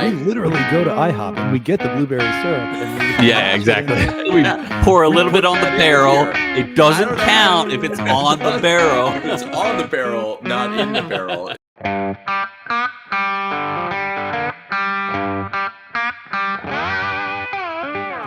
We literally go to IHOP and we get the blueberry syrup. And Yeah, exactly. We pour a little bit on the barrel. It doesn't count if it's on the barrel. It's on the barrel, not in the barrel.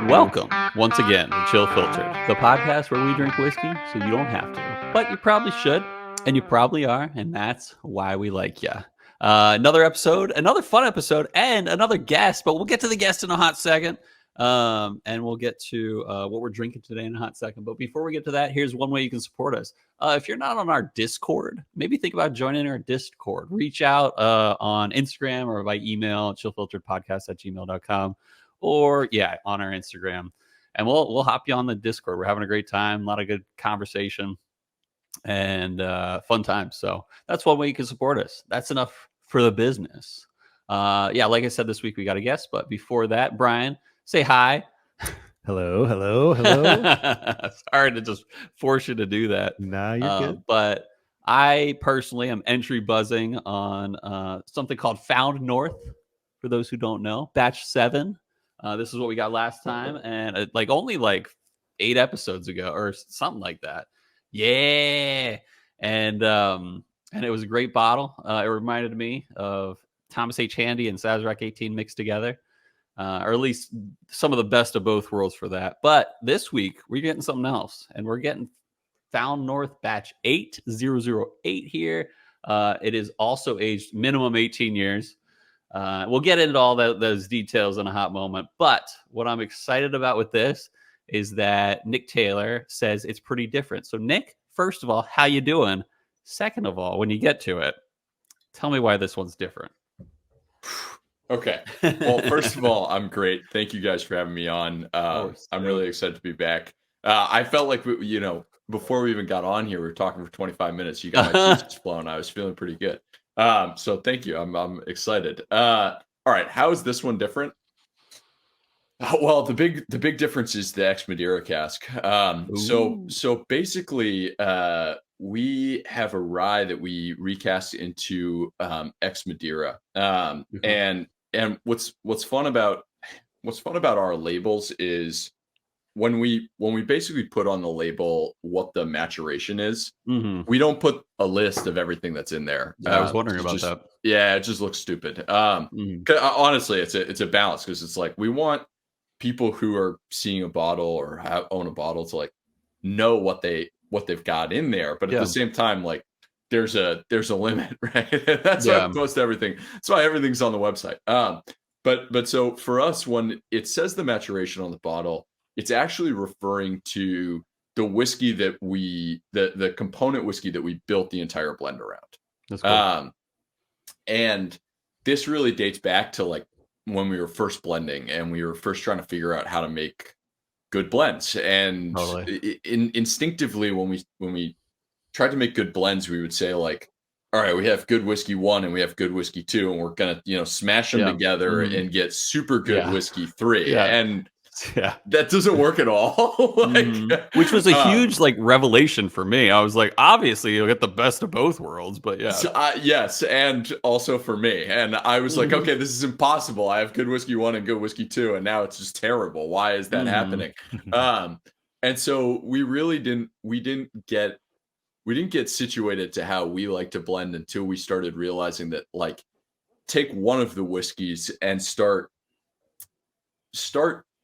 Welcome once again to Chill Filtered, the podcast where we drink whiskey so you don't have to, but you probably should, and you probably are, and that's why we like ya. Another episode, another fun episode, and another guest, but we'll get to the guest in a hot second, and we'll get to what we're drinking today in a hot second. But before we get to that, here's one way you can support us. If you're not on our Discord, maybe think about joining our Discord. Reach out on Instagram or by email, chillfilteredpodcast@gmail.com. Or on our Instagram, and we'll hop you on the Discord. We're having a great time, a lot of good conversation, and fun times. So that's one way you can support us. That's enough for the business. Like I said, this week we got a guest, but before that, Bryan, say hi. Hello. Sorry to just force you to do that. Nah, you're good. But I personally am entry buzzing on something called Found North. For those who don't know, Batch 7. This is what we got last time, and only 8 episodes ago or something like that. Yeah, and it was a great bottle. It reminded me of Thomas H. Handy and Sazerac 18 mixed together, or at least some of the best of both worlds for that. But this week we're getting something else, and we're getting Found North Batch 8008 here. It is also aged minimum 18 years. We'll get into all those details in a hot moment. But what I'm excited about with this is that Nick Taylor says it's pretty different. So, Nick, first of all, how you doing? Second of all, when you get to it, tell me why this one's different. Okay. Well, first of all, I'm great. Thank you guys for having me on. I'm really excited to be back. I felt like, before we even got on here, we were talking for 25 minutes. You got my juices flowing. I was feeling pretty good. So thank you. I'm excited. All right. How is this one different? Well, the big difference is the ex Madeira cask. So basically, we have a rye that we recast into ex Madeira. And what's fun about our labels is when we basically put on the label what the maturation is, we don't put a list of everything that's in there. I was wondering about that. Yeah, it just looks stupid. Honestly, it's a balance, because it's like we want people who are seeing a bottle or own a bottle to know what they've got in there, but at the same time, there's a limit, right? That's why most everything. That's why everything's on the website. But so for us, when it says the maturation on the bottle, it's actually referring to the whiskey that the component whiskey that we built the entire blend around. That's cool. And this really dates back to when we were first blending and we were first trying to figure out how to make good blends. And instinctively, when we tried to make good blends, we would say all right, we have good whiskey 1 and we have good whiskey 2, and we're gonna smash them together and get super good whiskey 3. And that doesn't work at all. Which was a huge revelation for me. I was like, obviously you'll get the best of both worlds, but yes, and also for me. And I was like, okay, this is impossible. I have good whiskey 1 and good whiskey 2, and now it's just terrible. Why is that happening? And so we really didn't get situated to how we like to blend until we started realizing that take one of the whiskeys and start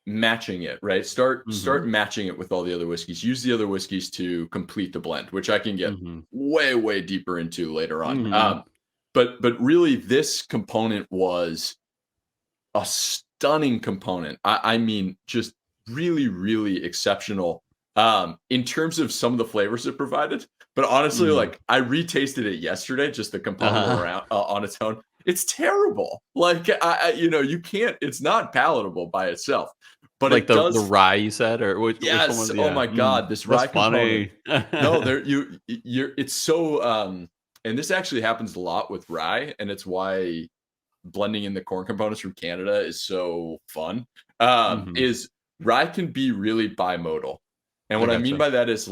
matching it, right? Start matching it with all the other whiskeys. Use the other whiskeys to complete the blend, which I can get way deeper into later on. But really, this component was a stunning component. I mean, just really exceptional in terms of some of the flavors it provided. But honestly, I retasted it yesterday, just the component around on its own. It's terrible. You can't. It's not palatable by itself. But it does, the rye you said, or which yes. Which one Oh my God, this rye funny. Component. No, you're. It's so. And this actually happens a lot with rye, and it's why blending in the corn components from Canada is so fun. Is rye can be really bimodal, and what I mean by that is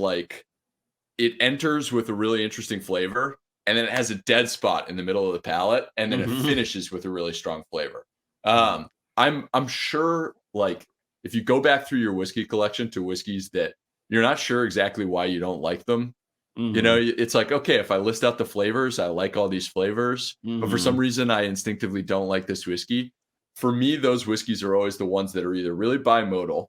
it enters with a really interesting flavor, and then it has a dead spot in the middle of the palate, and then it finishes with a really strong flavor. I'm sure, like, if you go back through your whiskey collection to whiskeys that you're not sure exactly why you don't like them, you know, it's like, okay, if I list out the flavors, I like all these flavors, but for some reason I instinctively don't like this whiskey. For me, those whiskeys are always the ones that are either really bimodal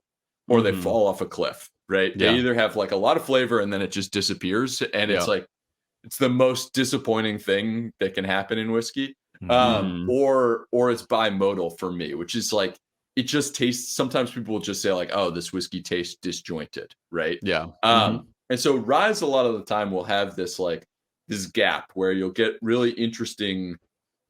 or they fall off a cliff, right? They either have like a lot of flavor and then it just disappears. And it's like, it's the most disappointing thing that can happen in whiskey. Or it's bimodal for me, which is like, it just tastes, sometimes people will just say like, oh, this whiskey tastes disjointed, right? And so rye a lot of the time will have this like this gap where you'll get really interesting.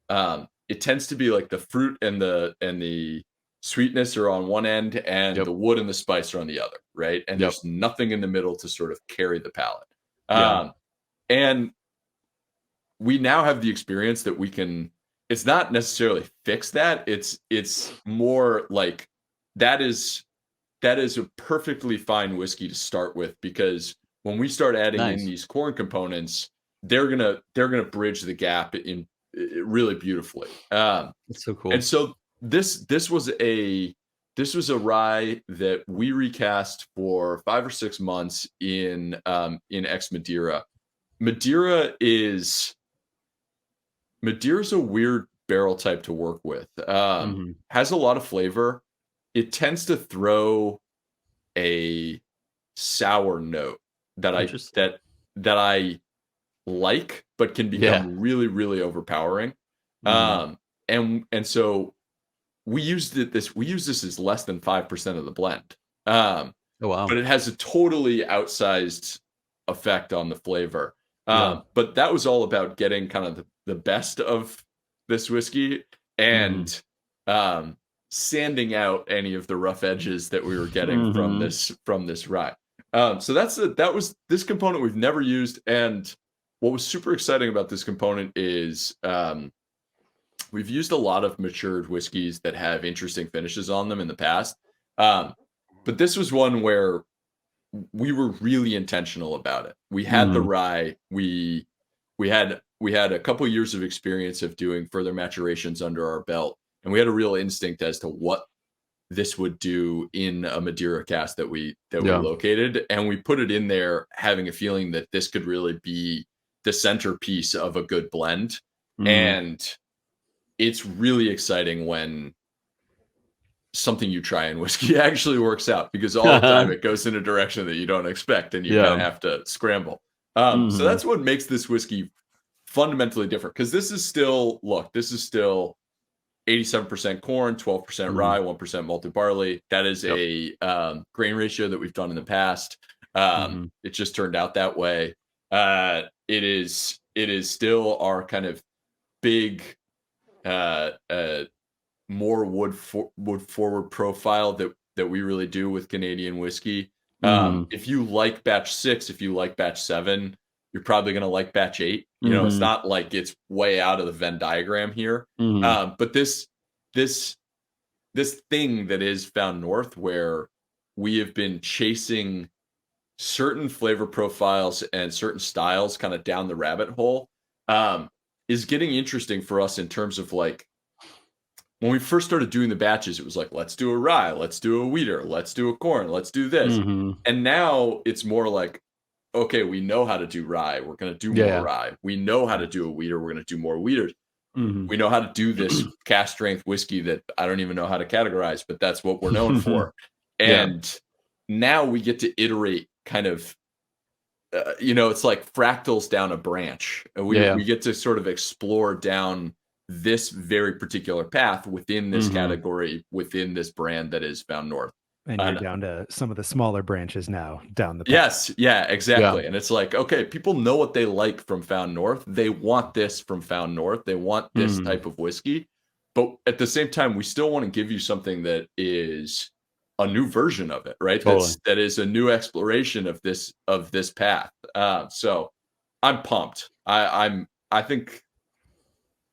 It tends to be like the fruit and the sweetness are on one end, and the wood and the spice are on the other, right? And there's nothing in the middle to sort of carry the palate. And we now have the experience that we can. It's not necessarily fix that. It's more like that is a perfectly fine whiskey to start with, because when we start adding in these corn components, they're gonna bridge the gap in really beautifully. That's so cool. And so this was a rye that we recast for 5 or 6 months in ex Madeira. Madeira's a weird barrel type to work with. Has a lot of flavor. It tends to throw a sour note that I like, but can become really, really overpowering. And so we use this as less than 5% of the blend. Oh wow! But it has a totally outsized effect on the flavor. But that was all about getting kind of the best of this whiskey and sanding out any of the rough edges that we were getting from this rye. So that was this component we've never used. And what was super exciting about this component is we've used a lot of matured whiskeys that have interesting finishes on them in the past. But this was one where we were really intentional about it. We had the rye. We had a couple years of experience of doing further maturations under our belt, and we had a real instinct as to what this would do in a Madeira cask that we located, and we put it in there having a feeling that this could really be the centerpiece of a good blend. And it's really exciting when something you try in whiskey actually works out, because all the time it goes in a direction that you don't expect, and you kind of have to scramble. So that's what makes this whiskey fundamentally different, because this is still 87% corn, 12% rye, 1% malted barley. That is a grain ratio that we've done in the past. It just turned out that way. It is still our kind of big more wood forward profile that we really do with Canadian whiskey. If you like batch 6, if you like batch 7, you're probably going to like batch 8. You know, it's not like it's way out of the Venn diagram here. But this thing that is Found North, where we have been chasing certain flavor profiles and certain styles kind of down the rabbit hole, is getting interesting for us in terms of like, when we first started doing the batches, it was like, let's do a rye, let's do a wheater, let's do a corn, let's do this. And now it's more like, okay, we know how to do rye, we're going to do more rye. We know how to do a wheater, we're going to do more wheaters. We know how to do this cask strength whiskey that I don't even know how to categorize, but that's what we're known for. And now we get to iterate kind of, it's like fractals down a branch. We get to sort of explore down this very particular path within this category, within this brand that is Found North. And you're down to some of the smaller branches now down the path. Yes, yeah, exactly. And it's like, okay, people know what they like from Found North. They want this from Found North. They want this type of whiskey. But at the same time, we still want to give you something that is a new version of it, right? Totally. That is a new exploration of this path. So I'm pumped. I think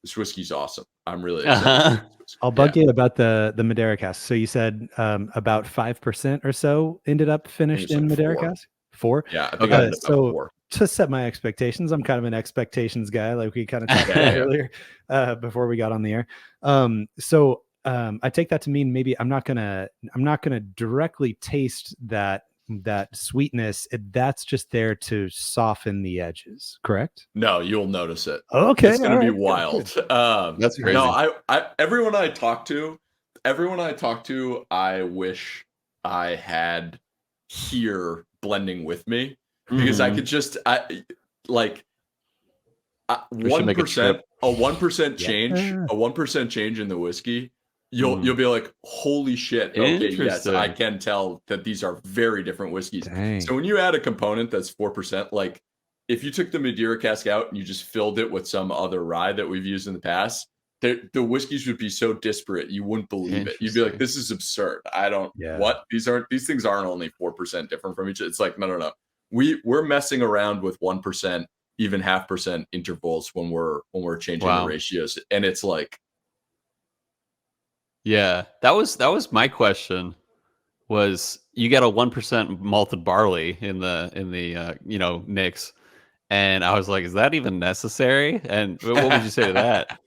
this whiskey's awesome. I'm really excited. I'll bug you about the Madeira cask. So you said about 5% or so ended up finished in Madeira cask? 4? Yeah, I think I ended up so 4. To set my expectations, I'm kind of an expectations guy, like we kind of talked about earlier before we got on the air. So I take that to mean maybe I'm not gonna directly taste that sweetness. That's just there to soften the edges, correct? No, you'll notice it. Okay, It's gonna be good, wild. good. That's crazy. No, everyone I talk to, I wish I had here blending with me because I could just like We should make a 1%, trip. a 1% change, Yeah. a 1% change in the whiskey. You'll be like, holy shit. Okay, yes, I Interesting. can tell that these are very different whiskeys. Dang. So when you add a component that's 4%, like if you took the Madeira cask out and you just filled it with some other rye that we've used in the past, the whiskeys would be so disparate you wouldn't believe it. You'd be like, Interesting. this is absurd. I don't Yeah. what these things aren't only 4% different from each other. It's like, no. We're messing around with 1%, even 0.5% intervals when we're changing the Wow. ratios. And it's like, Yeah, that was my question. Was you get a 1% malted barley in the Nicks, and I was like, is that even necessary? And what would you say to that?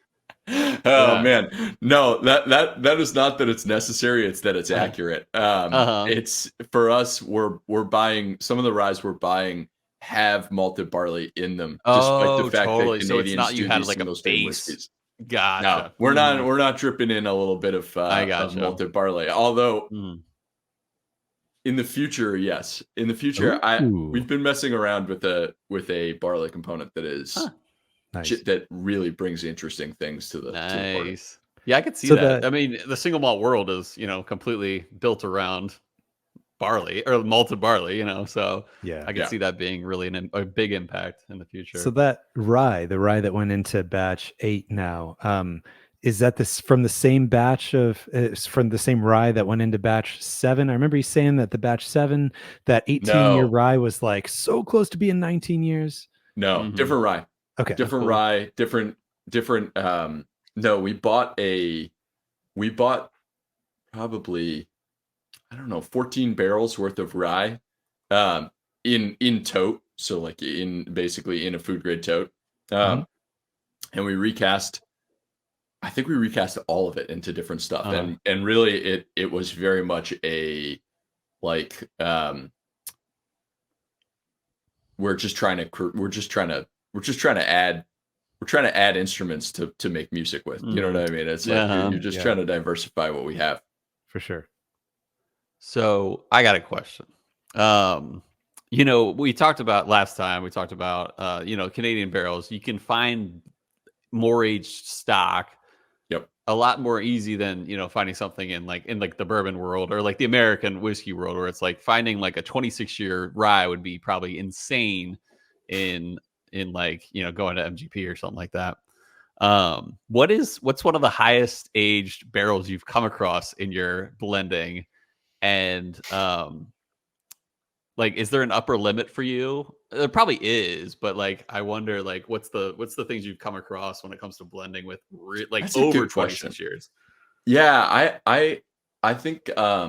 Oh Yeah. man, no, that is not that it's necessary, it's that it's accurate. It's for us, we're buying some of the ryes we're buying have malted barley in them, despite the Oh, fact totally. that So it's Canadians not you do had these like a single strain base. whiskeys. No, Gotcha. we're not dripping in a little bit of I gotcha. malted barley. Although Mhm. in the future, yes, in the future, Ooh. we've been messing around with a barley component that is Huh. Nice. that really brings interesting things to the party. Nice. Yeah, I could see So that. I mean, the single malt world is, completely built around barley or malted barley, so Yeah. I could see that being really a big impact in the future. So that the rye that went into batch 8 now, is that this from the same batch from the same rye that went into batch 7? I remember you saying that the batch 7, that 18-year No, rye was like so close to being 19 years. no, Mhm. different rye. Okay. Different Cool. rye, different no, we bought probably, I don't know, 14 barrels worth of rye in tote, so like basically in a food grade tote. Mhm. And I think we recast all of it into different stuff. Uh-huh. And really it was very much a like we're trying to add instruments to make music with. You know what I mean? It's like you're just trying to diversify what we have. For sure. So I got a question. We talked about last time, Canadian barrels. You can find more aged stock Yep. a lot more easy than finding something in the bourbon world or like the American whiskey world, where it's like finding like a 26-year rye would be probably insane in going to MGP or something like that. What's one of the highest aged barrels you've come across in your blending? And is there an upper limit for you? There probably is, but I wonder what's the things you've come across when it comes to blending with That's a over good 26 question. years? Yeah, I think I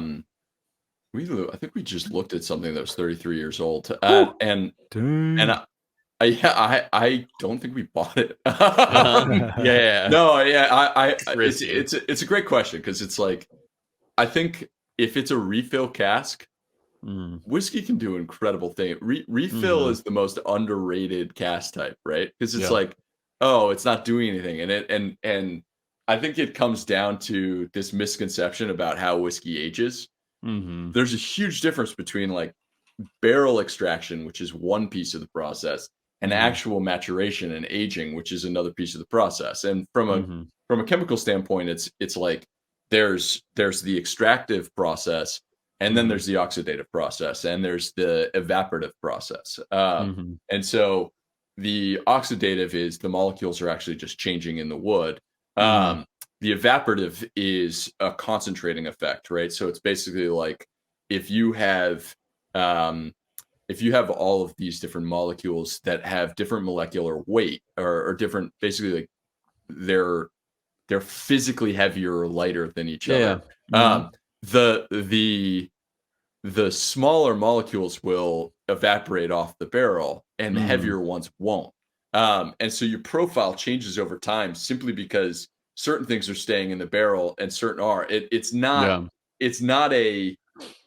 think we just looked at something that was 33 years old. And Dang. I don't think we bought it. Yeah. No, yeah, Risky. it's a great question because it's like I think if it's a refill cask, whiskey can do incredible things. Refill is the most underrated cask type, right? Because it's like, oh, it's not doing anything, and I think it comes down to this misconception about how whiskey ages. There's a huge difference between like barrel extraction, which is one piece of the process, and actual maturation and aging, which is another piece of the process. And from a chemical standpoint, it's like there's the extractive process, and then there's the oxidative process, and there's the evaporative process. And so the oxidative is the molecules are actually just changing in the wood. The evaporative is a concentrating effect, right? So it's basically like if you have all of these different molecules that have different molecular weight or different, basically like they're physically heavier or lighter than each other. The smaller molecules will evaporate off the barrel and the heavier ones won't. And so your profile changes over time simply because certain things are staying in the barrel and certain are. It's not a,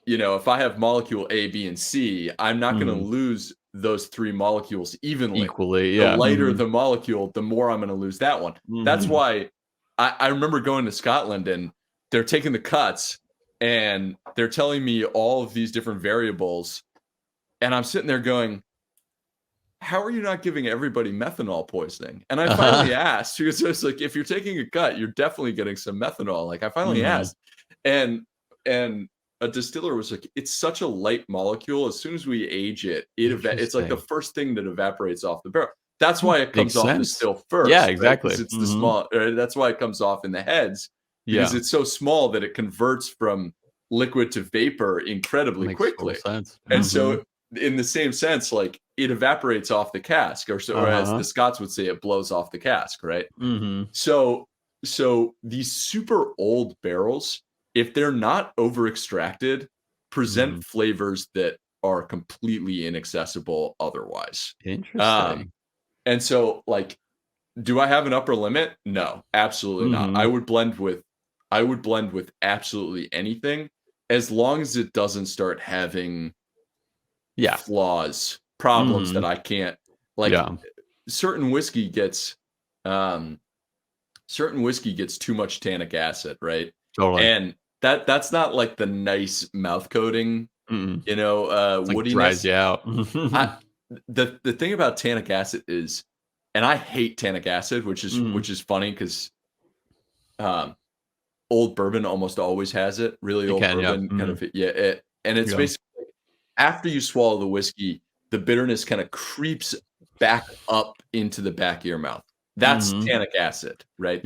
if I have molecule A, B, and C, I'm not going to lose those 3 molecules evenly. Equally, The yeah. lighter the molecule, the more I'm going to lose that one. That's why I remember going to Scotland and they're taking the cuts and they're telling me all of these different variables. And I'm sitting there going, how are you not giving everybody methanol poisoning? And I finally asked, because it's like, if you're taking a cut, you're definitely getting some methanol. Like I finally asked, and a distiller was like, it's such a light molecule. As soon as we age it, it's like the first thing that evaporates off the barrel. That's why it comes off the still first. Yeah, exactly. Right? It's the small. That's why it comes off in the heads, because it's so small that it converts from liquid to vapor incredibly quickly. And so, in the same sense, like it evaporates off the cask, or as the Scots would say, it blows off the cask, right? So these super old barrels, if they're not over extracted, present flavors that are completely inaccessible otherwise. Interesting. And so, like, do I have an upper limit? No, absolutely not. I would blend with absolutely anything, as long as it doesn't start having flaws, problems that I can't, like, certain whiskey gets too much tannic acid, right? Totally. And that's not like the nice mouth coating, woodiness. Dries you out. The thing about tannic acid is, and I hate tannic acid, which is funny because old bourbon almost always has it. Really old bourbon kind of, and it's basically after you swallow the whiskey, the bitterness kind of creeps back up into the back of your mouth. That's tannic acid, right?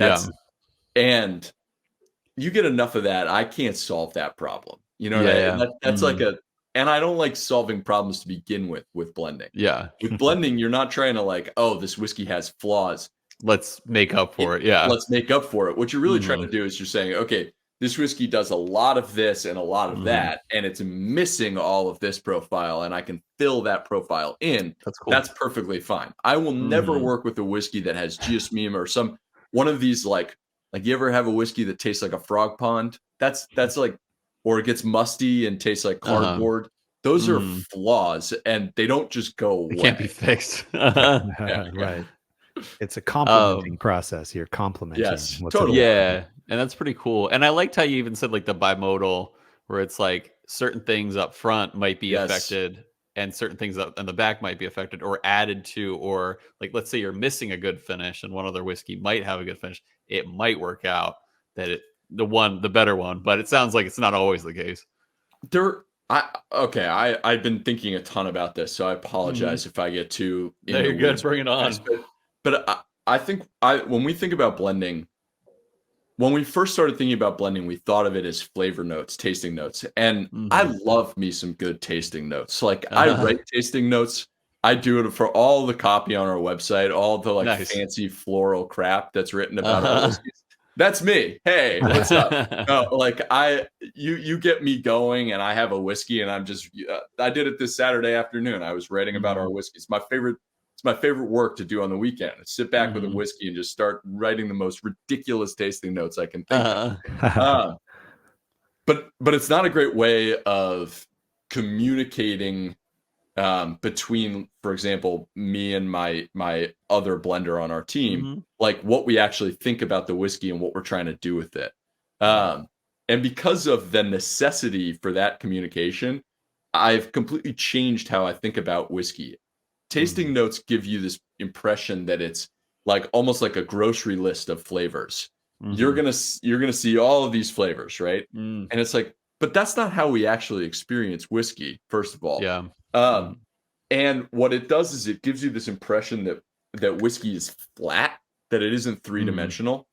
And you get enough of that, I can't solve that problem. You know what I mean? That's like and I don't like solving problems to begin with blending. Yeah. With blending, you're not trying to like, oh, this whiskey has flaws. Let's make up for it. Yeah. Let's make up for it. What you're really trying to do is you're saying, okay, this whiskey does a lot of this and a lot of that, and it's missing all of this profile, and I can fill that profile in. That's cool. That's perfectly fine. I will never work with a whiskey that has geosmin or one of these like you ever have a whiskey that tastes like a frog pond? That's like, or it gets musty and tastes like cardboard. Those are flaws, and they don't just go away. It can't be fixed. Right. It's a complimenting process. You're complimenting. Yes, totally. Yeah, and that's pretty cool. And I liked how you even said like the bimodal, where it's like certain things up front might be affected, and certain things up in the back might be affected or added to, or like let's say you're missing a good finish, and one other whiskey might have a good finish. It might work out that the better one, but it sounds like it's not always the case. I've been thinking a ton about this, so I apologize if I get too. No, you're good. Bring it on. But I think when we think about blending, when we first started thinking about blending, we thought of it as flavor notes, tasting notes. And I love me some good tasting notes. Like I write tasting notes. I do it for all the copy on our website, all the fancy floral crap that's written about our whiskeys. That's me. Hey, what's up? No, like you get me going, and I have a whiskey, and I'm just I did it this Saturday afternoon. I was writing about our whiskeys. It's my favorite work to do on the weekend. Sit back with a whiskey and just start writing the most ridiculous tasting notes I can think of. But it's not a great way of communicating between, for example, me and my other blender on our team, like what we actually think about the whiskey and what we're trying to do with it. And because of the necessity for that communication, I've completely changed how I think about whiskey. Tasting notes give you this impression that it's like almost like a grocery list of flavors. You're gonna see all of these flavors, right? And it's like, but that's not how we actually experience whiskey. First of all, and what it does is it gives you this impression that whiskey is flat, that it isn't three-dimensional.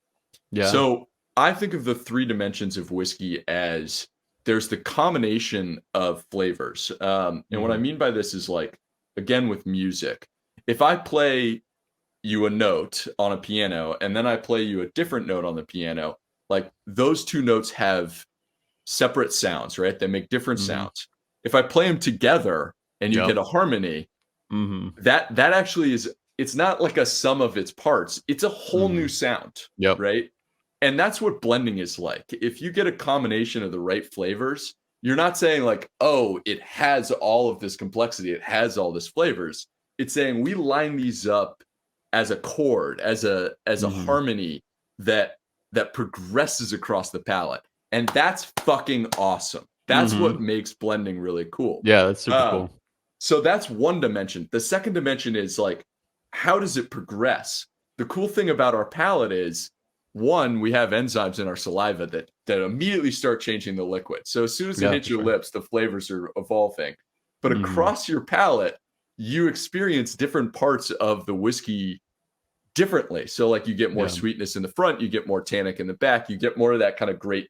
So I think of the 3 dimensions of whiskey as there's the combination of flavors, and what I mean by this is like, again, with music, if I play you a note on a piano and then I play you a different note on the piano, like those 2 notes have separate sounds, right? They make different sounds. If I play them together and you get a harmony, that actually is, it's not like a sum of its parts. It's a whole new sound, right? And that's what blending is like. If you get a combination of the right flavors, you're not saying like, oh, it has all of this complexity, it has all this flavors. It's saying we line these up as a chord, as a harmony that progresses across the palette. And that's fucking awesome. That's what makes blending really cool. Yeah, that's super cool. So that's one dimension. The second dimension is like, how does it progress? The cool thing about our palette is, one, we have enzymes in our saliva that immediately start changing the liquid. So as soon as it hits your lips, the flavors are evolving. But across your palate, you experience different parts of the whiskey differently. So like you get more sweetness in the front, you get more tannic in the back, you get more of that kind of great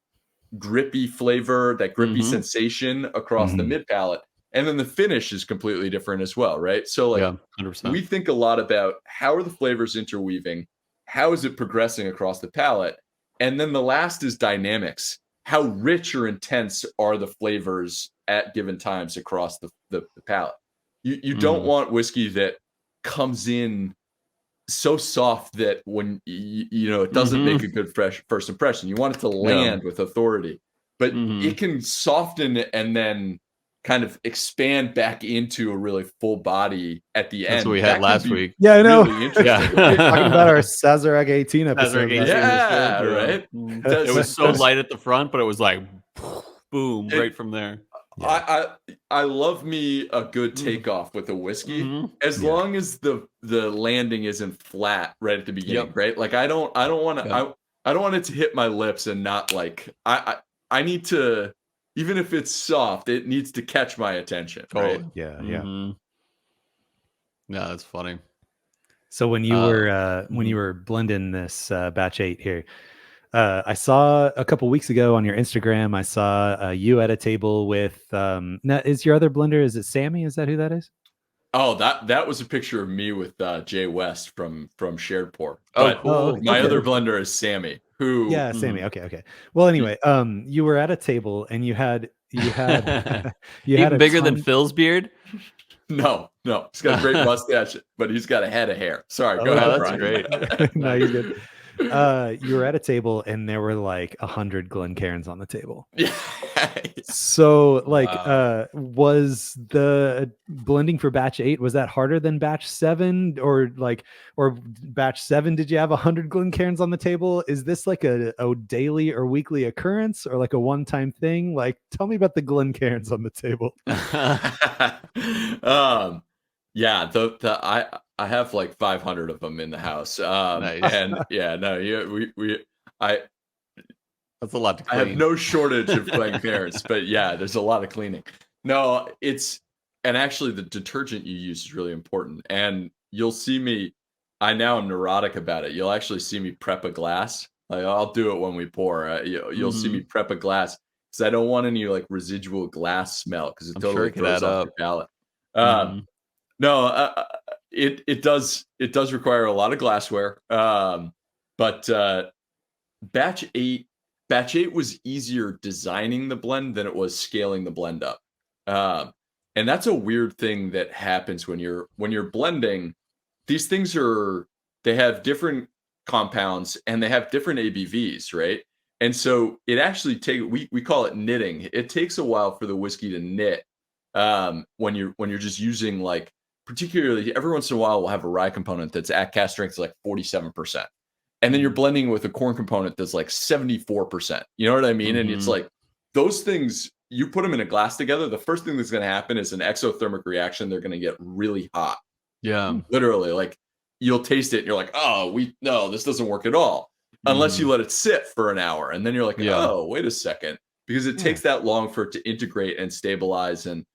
grippy flavor, that grippy sensation across the mid palate. And then the finish is completely different as well, right? So like 100%. we think a lot about how are the flavors interweaving, how is it progressing across the palate, and then the last is dynamics. How rich or intense are the flavors at given times across the palate? You don't want whiskey that comes in so soft that when you know it doesn't make a good first impression. You want it to land with authority, but it can soften and then kind of expand back into a really full body at the end. That's what we had last week. Yeah, I know. Really interesting. We're talking about our Sazerac 18 episode. Sazerac 18 yeah, right. It was so light at the front, but it was like boom right from there. I love me a good takeoff with a whiskey as long as the landing isn't flat right at the beginning, right? Like I don't want to I don't want it to hit my lips and not like I need to, even if it's soft, it needs to catch my attention. Totally. Right? Yeah. Yeah, that's funny. So when you were blending this batch 8 here, I saw a couple weeks ago on your Instagram, I saw you at a table with now, is your other blender, is it Sammy? Is that who that is? Oh, that was a picture of me with Jay West from Shared Pour. Oh, But cool. my other blender is Sammy, who Sammy. Okay. Well, anyway, you were at a table and you had you even bigger than Phil's beard. No, he's got a great mustache, but he's got a head of hair. Sorry, go ahead, that's Bryan. great. No, you're good. You were at a table and there were like 100 Glencairns on the table. Yeah. So like was the blending for batch 8, was that harder than batch 7 or batch 7 did you have 100 Glencairns on the table? Is this like a daily or weekly occurrence or like a one-time thing? Like tell me about the Glencairns on the table. Yeah, I have like 500 of them in the house. Nice. And yeah, no, That's a lot to clean. I have no shortage of Glencairns, but yeah, there's a lot of cleaning. No, and actually the detergent you use is really important. And you'll see me, I now am neurotic about it. You'll actually see me prep a glass. Like I'll do it when we pour. You'll see me prep a glass because I don't want any like residual glass smell because it totally throws off your palate. No, it does require a lot of glassware. But batch 8 was easier designing the blend than it was scaling the blend up. And that's a weird thing that happens when you're blending. These things they have different compounds and they have different ABVs, right? And so it actually we call it knitting. It takes a while for the whiskey to knit when you're just using like, particularly every once in a while we'll have a rye component that's at cask strength like 47%. And then you're blending with a corn component that's like 74%. You know what I mean? And it's like those things, you put them in a glass together, the first thing that's going to happen is an exothermic reaction. They're going to get really hot. Yeah. Literally, like you'll taste it and you're like, oh, no, this doesn't work at all. Unless you let it sit for an hour. And then you're like, oh, wait a second. Because it takes that long for it to integrate and stabilize. And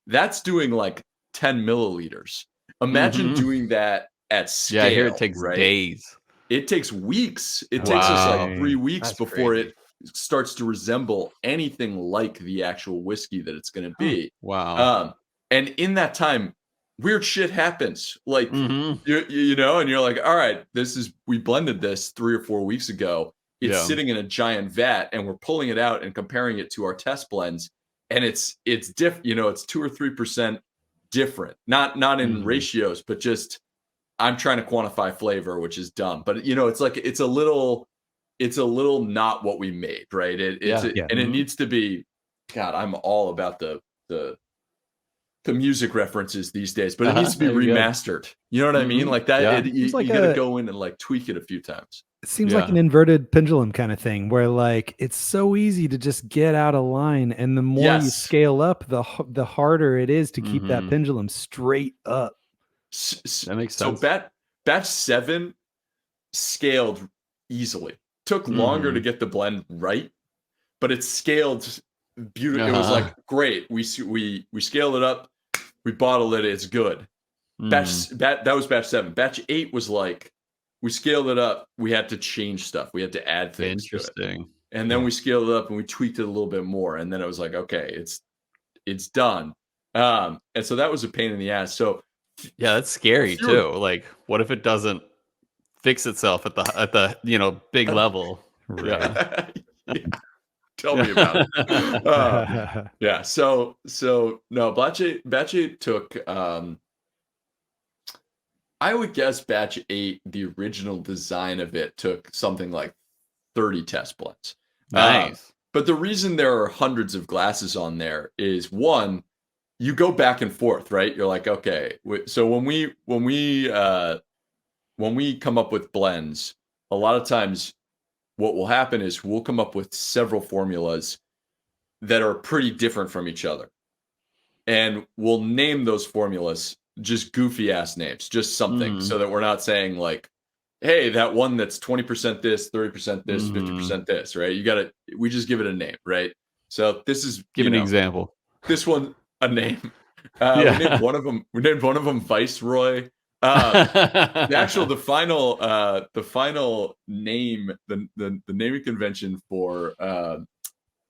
that's doing like 10 milliliters. Imagine doing that at scale. Yeah, I hear it takes days. It takes weeks. It takes us like 3 weeks before it starts to resemble anything like the actual whiskey that it's going to be. Wow. And in that time, weird shit happens. Like, you know, and you're like, all right, we blended this 3 or 4 weeks ago. It's sitting in a giant vat and we're pulling it out and comparing it to our test blends. And it's different, you know, it's 2 or 3% different, not in ratios, but just I'm trying to quantify flavor, which is dumb. But you know, it's like it's a little it's a little not what we made, right? And it needs to be. God, I'm all about the music references these days, but it needs to be remastered. You know what I mean? Like that, you got to go in and like tweak it a few times. It seems like an inverted pendulum kind of thing where like it's so easy to just get out of line, and the more you scale up, the harder it is to keep that pendulum straight up. That makes sense. So batch 7 scaled easily. Took longer to get the blend right, but it scaled beautifully. It was like great. We scaled it up, we bottled it, it's good. That was batch 7. Batch 8 was like we scaled it up, we had to change stuff, we had to add things. Interesting. And then we scaled it up and we tweaked it a little bit more, and then it was like, okay, it's done. And so that was a pain in the ass. So yeah, that's scary too. Like, what if it doesn't fix itself at the big level? Yeah. Tell me about it. Yeah. So no, batch 8 took I would guess batch 8, the original design of it took something like 30 test blends. Nice. But the reason there are hundreds of glasses on there is, one, you go back and forth, right? You're like, okay. So when we come up with blends, a lot of times what will happen is we'll come up with several formulas that are pretty different from each other. And we'll name those formulas just goofy ass names, just something, so that we're not saying like, hey, that one that's 20% this, 30% this, 50% this, right? We just give it a name, right? So this is give an example. This one a name. We named one of them Viceroy. The final name, the naming convention for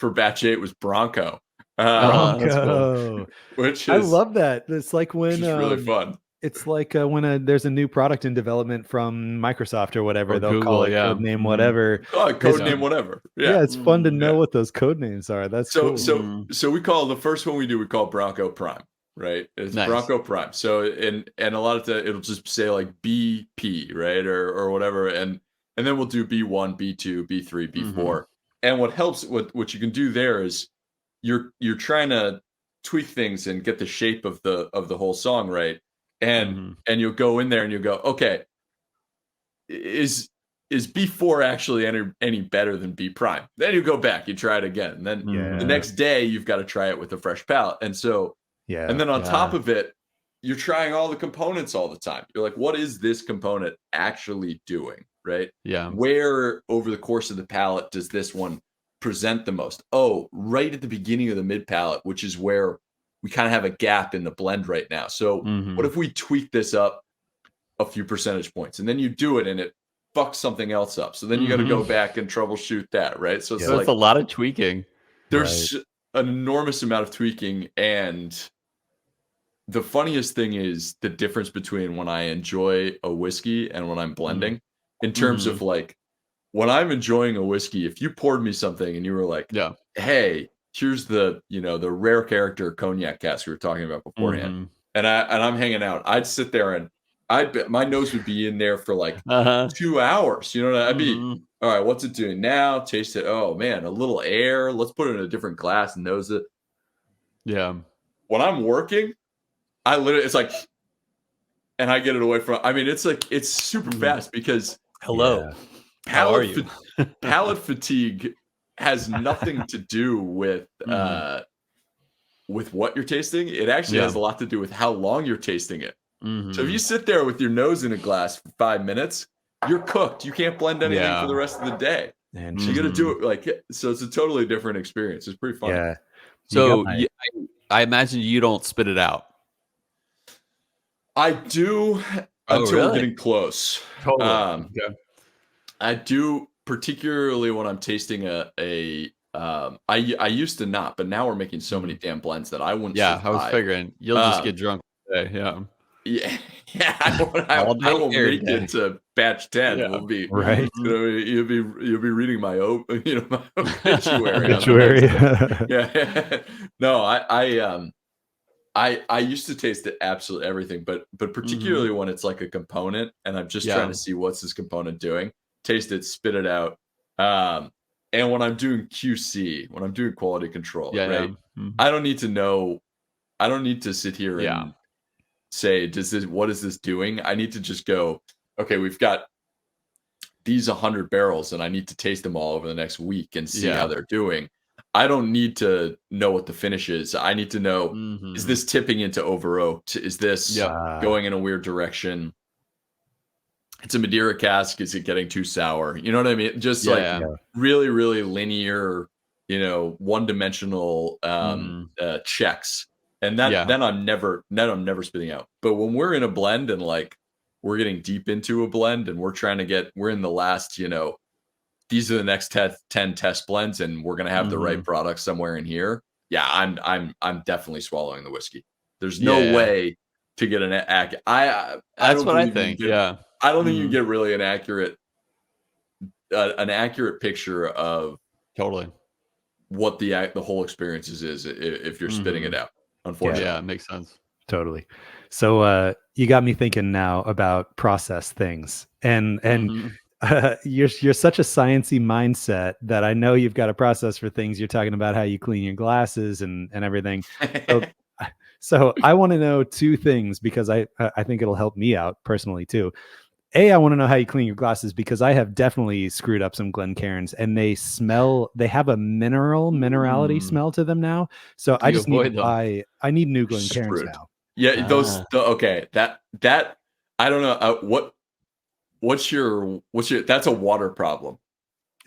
batch 8 was Bronco. Bronco, which I love that. It's like when really fun. It's like when there's a new product in development from Microsoft or whatever, or they'll Google, call it code name whatever. Name whatever. Yeah, it's fun to know what those code names are. That's cool. So we call the first one we call Bronco Prime, right? It's nice. Bronco Prime. So and a lot of it'll just say like BP, right, or whatever, and then we'll do B1, B2, B3, B4. And what helps, what you can do there is you're trying to tweak things and get the shape of the whole song right. And you'll go in there and you'll go, okay, is B4 actually any better than B prime? Then you go back, you try it again. And then the next day you've got to try it with a fresh palette. And so, and then on top of it, you're trying all the components all the time. You're like, what is this component actually doing? Right? Yeah. Where over the course of the palette does this one present the most? Oh, right at the beginning of the mid palette, which is where we kind of have a gap in the blend right now. So what if we tweak this up a few percentage points, and then you do it and it fucks something else up? So then you got to go back and troubleshoot that, right? So it's like, a lot of tweaking. There's an enormous amount of tweaking. And the funniest thing is the difference between when I enjoy a whiskey and when I'm blending in terms of like, when I'm enjoying a whiskey, if you poured me something and you were like, hey, here's the rare character cognac cask we were talking about beforehand, and I'm hanging out, I'd sit there and my nose would be in there for like 2 hours. You know what I'd be, all right, what's it doing now? Taste it. Oh man, a little air. Let's put it in a different glass and nose it. Yeah. When I'm working, I literally, it's like, and I get it away from, I mean, it's like, it's super fast because how are you? Palate fatigue has nothing to do with what you're tasting. It actually has a lot to do with how long you're tasting it. So if you sit there with your nose in a glass for 5 minutes, you're cooked. You can't blend anything for the rest of the day. And so you got to do it like, so it's a totally different experience. It's pretty fun. Yeah. So I imagine you don't spit it out. I do until we're getting close. Totally. I do, particularly when I'm tasting I used to not, but now we're making so many damn blends that I wouldn't. I was figuring you'll just get drunk today. I will make it to batch 10. We'll be right. You'll be reading my obituary. No, I used to taste it absolutely everything, but particularly when it's like a component and I'm just trying to see what's this component doing. Taste it, spit it out. And when I'm doing QC, when I'm doing quality control, Yeah, right? yeah. I don't need to know. I don't need to sit here Yeah. and say, what is this doing? I need to just go, okay, we've got these 100 barrels and I need to taste them all over the next week and see how they're doing. I don't need to know what the finish is. I need to know, is this tipping into over oaked? Is this going in a weird direction? It's a Madeira cask. Is it getting too sour? You know what I mean? Just really, really linear, one-dimensional checks. And then I'm never spitting out. But when we're in a blend and like we're getting deep into a blend and we're in the last, these are the next 10 test blends and we're going to have the right product somewhere in here. Yeah, I'm definitely swallowing the whiskey. There's no way to get an accurate. That's what I think. I don't think you can get really an accurate picture of what the whole experience is if you're spitting it out. Unfortunately, yeah, it makes sense. Totally. So you got me thinking now about process things, and you're such a sciencey mindset that I know you've got a process for things. You're talking about how you clean your glasses and everything. So I want to know two things because I think it'll help me out personally too. I want to know how you clean your glasses because I have definitely screwed up some Glencairns and they have a minerality smell to them now. So I just need I need new Glencairns now. Yeah, okay. That I don't know what's your that's a water problem.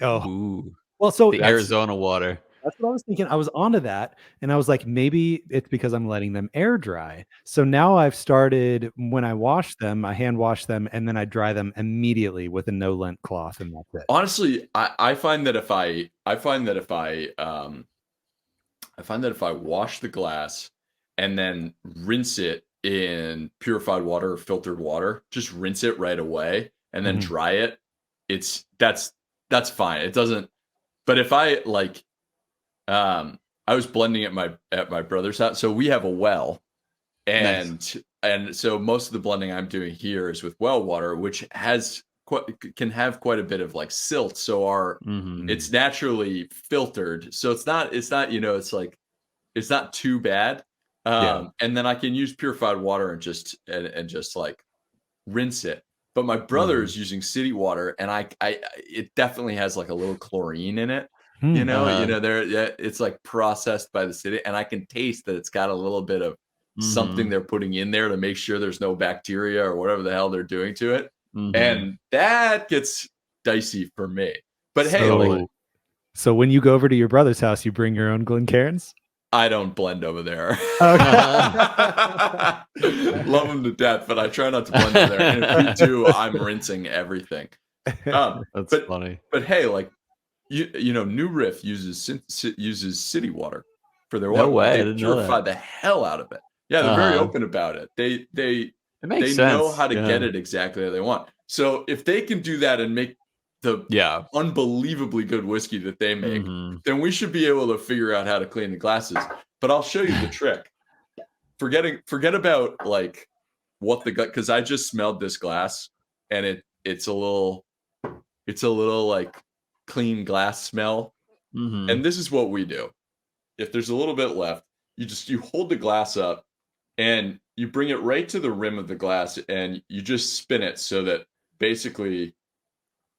Oh. Well, so the Arizona water. That's what I was thinking. I was onto that and I was like, maybe it's because I'm letting them air dry. So now I've started, when I wash them, I hand wash them and then I dry them immediately with a no lint cloth and that's it. Honestly, I find that if I wash the glass and then rinse it in purified water or filtered water, just rinse it right away and then dry it, that's fine. It doesn't, but if I I was blending at my brother's house. So we have a well, and so most of the blending I'm doing here is with well water, which can have quite a bit of like silt. So it's naturally filtered. So it's not it's not too bad. And then I can use purified water and just like rinse it. But my brother is using city water, and it definitely has like a little chlorine in it. It's like processed by the city, and I can taste that it's got a little bit of something they're putting in there to make sure there's no bacteria or whatever the hell they're doing to it. And that gets dicey for me. But so when you go over to your brother's house, you bring your own Glencairns? I don't blend over there. Love them to death, but I try not to blend over there. And if we do, I'm rinsing everything. That's funny. But hey, like New Riff uses city water for their water. No way, they purify the hell out of it. Yeah, they're very open about it. They know how to get it exactly how they want. So if they can do that and make the unbelievably good whiskey that they make, then we should be able to figure out how to clean the glasses. But I'll show you the trick. Forget about like what because I just smelled this glass and it's a little like clean glass smell. And this is what we do. If there's a little bit left, you hold the glass up and you bring it right to the rim of the glass and you just spin it so that basically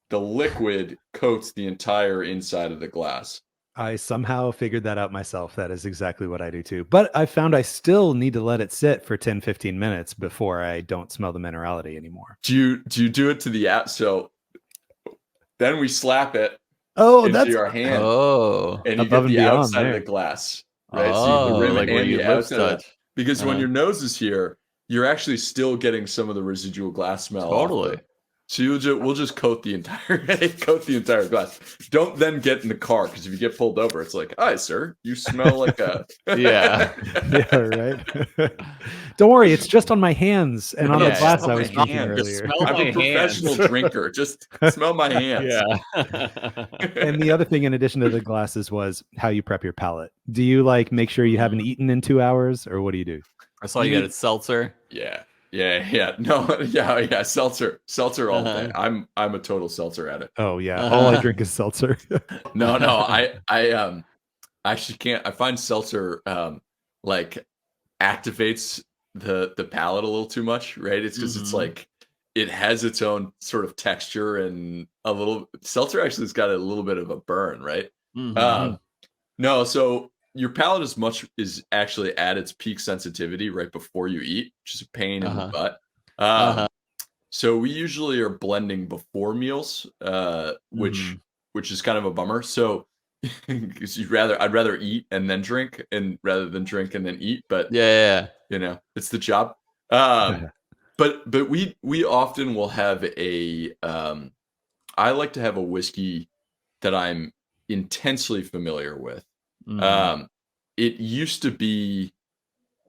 the liquid coats the entire inside of the glass. I somehow figured that out myself. That is exactly what I do too. But I found I still need to let it sit for 10, 15 minutes before I don't smell the minerality anymore. Do you do it to the app? So then we slap it into your hand. And you get the outside of the glass. Right? So the rim like and the outside. Because when your nose is here, you're actually still getting some of the residual glass smell. Totally. So we'll just coat the entire glass. Don't then get in the car because if you get pulled over, it's like, "Hi, sir, you smell like a yeah, right." Don't worry, it's just on my hands and on the glass I was drinking earlier. I'm a professional drinker. Just smell my hands. Yeah. And the other thing, in addition to the glasses, was how you prep your palate. Do you like make sure you haven't eaten in 2 hours, or what do you do? I saw you get a seltzer. Yeah. Yeah. No, yeah. Seltzer all day. I'm a total seltzer addict. Oh yeah, all I drink is seltzer. No, I actually can't. I find seltzer like activates the palate a little too much, right? It's because it's like it has its own sort of texture and a little seltzer actually has got a little bit of a burn, right? No, so your palate is actually at its peak sensitivity right before you eat, which is a pain in the butt. So we usually are blending before meals, which is kind of a bummer. So because I'd rather eat and then drink, and rather than drink and then eat. But you know, it's the job. But we often will have a I like to have a whiskey that I'm intensely familiar with. It used to be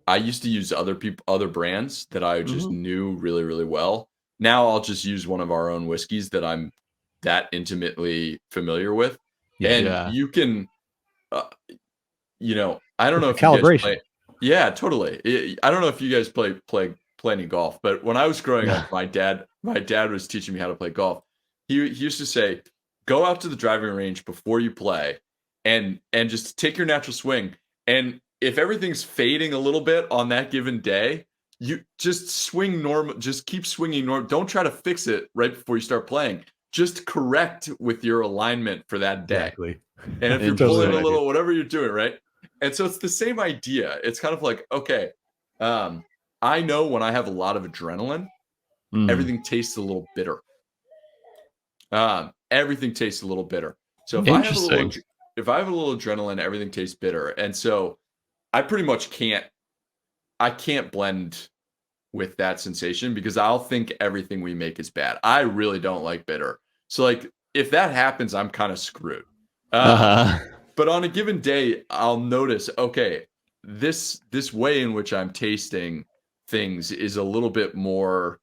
I used to use other brands that I just knew really, really well. Now I'll just use one of our own whiskeys that I'm that intimately familiar with. And you can you know, I don't know if you guys play. Yeah, totally. I don't know if you guys play any golf, but when I was growing up, my dad was teaching me how to play golf. He used to say, "Go out to the driving range before you play, and just take your natural swing. And if everything's fading a little bit on that given day, you just swing normal. Just keep swinging normal. Don't try to fix it right before you start playing. Just correct with your alignment for that day. Exactly. And if you're pulling a little, whatever you're doing, right? And so it's the same idea. It's kind of like, okay, I know when I have a lot of adrenaline, everything tastes a little bitter. Everything tastes a little bitter. So if I have a little adrenaline, everything tastes bitter. And so I pretty much can't blend with that sensation because I'll think everything we make is bad. I really don't like bitter. So like if that happens, I'm kind of screwed. But on a given day, I'll notice, okay, this way in which I'm tasting things is a little bit more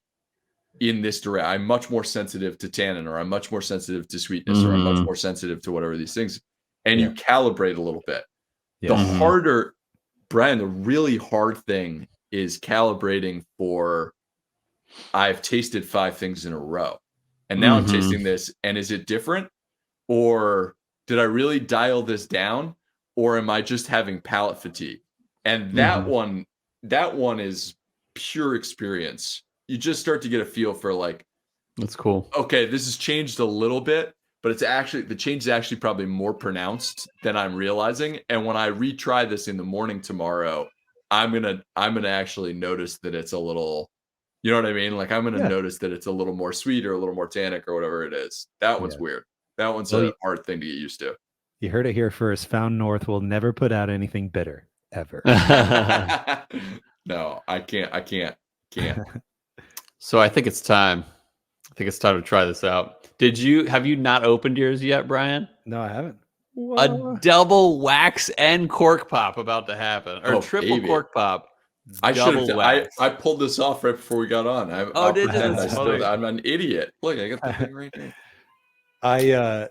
in this direction. I'm much more sensitive to tannin, or I'm much more sensitive to sweetness, or I'm much more sensitive to whatever these things. And you calibrate a little bit. The harder, Bryan, the really hard thing is calibrating for I've tasted 5 things in a row. And now I'm tasting this, and is it different? Or did I really dial this down? Or am I just having palate fatigue? And that one is pure experience. You just start to get a feel for like, that's cool. Okay, this has changed a little bit, but the change is actually probably more pronounced than I'm realizing. And when I retry this in the morning tomorrow, I'm gonna actually notice that it's a little, you know what I mean? Like I'm gonna notice that it's a little more sweet or a little more tannic or whatever it is. That one's weird. That one's a hard thing to get used to. You heard it here first. Found North will never put out anything bitter ever. No, I can't. So I think it's time. To try this out. Have you not opened yours yet, Bryan? No, I haven't. A double wax and cork pop about to happen, or triple cork pop. I should have. I pulled this off right before we got on. Did you? I'm an idiot. Look, I got the thing right here.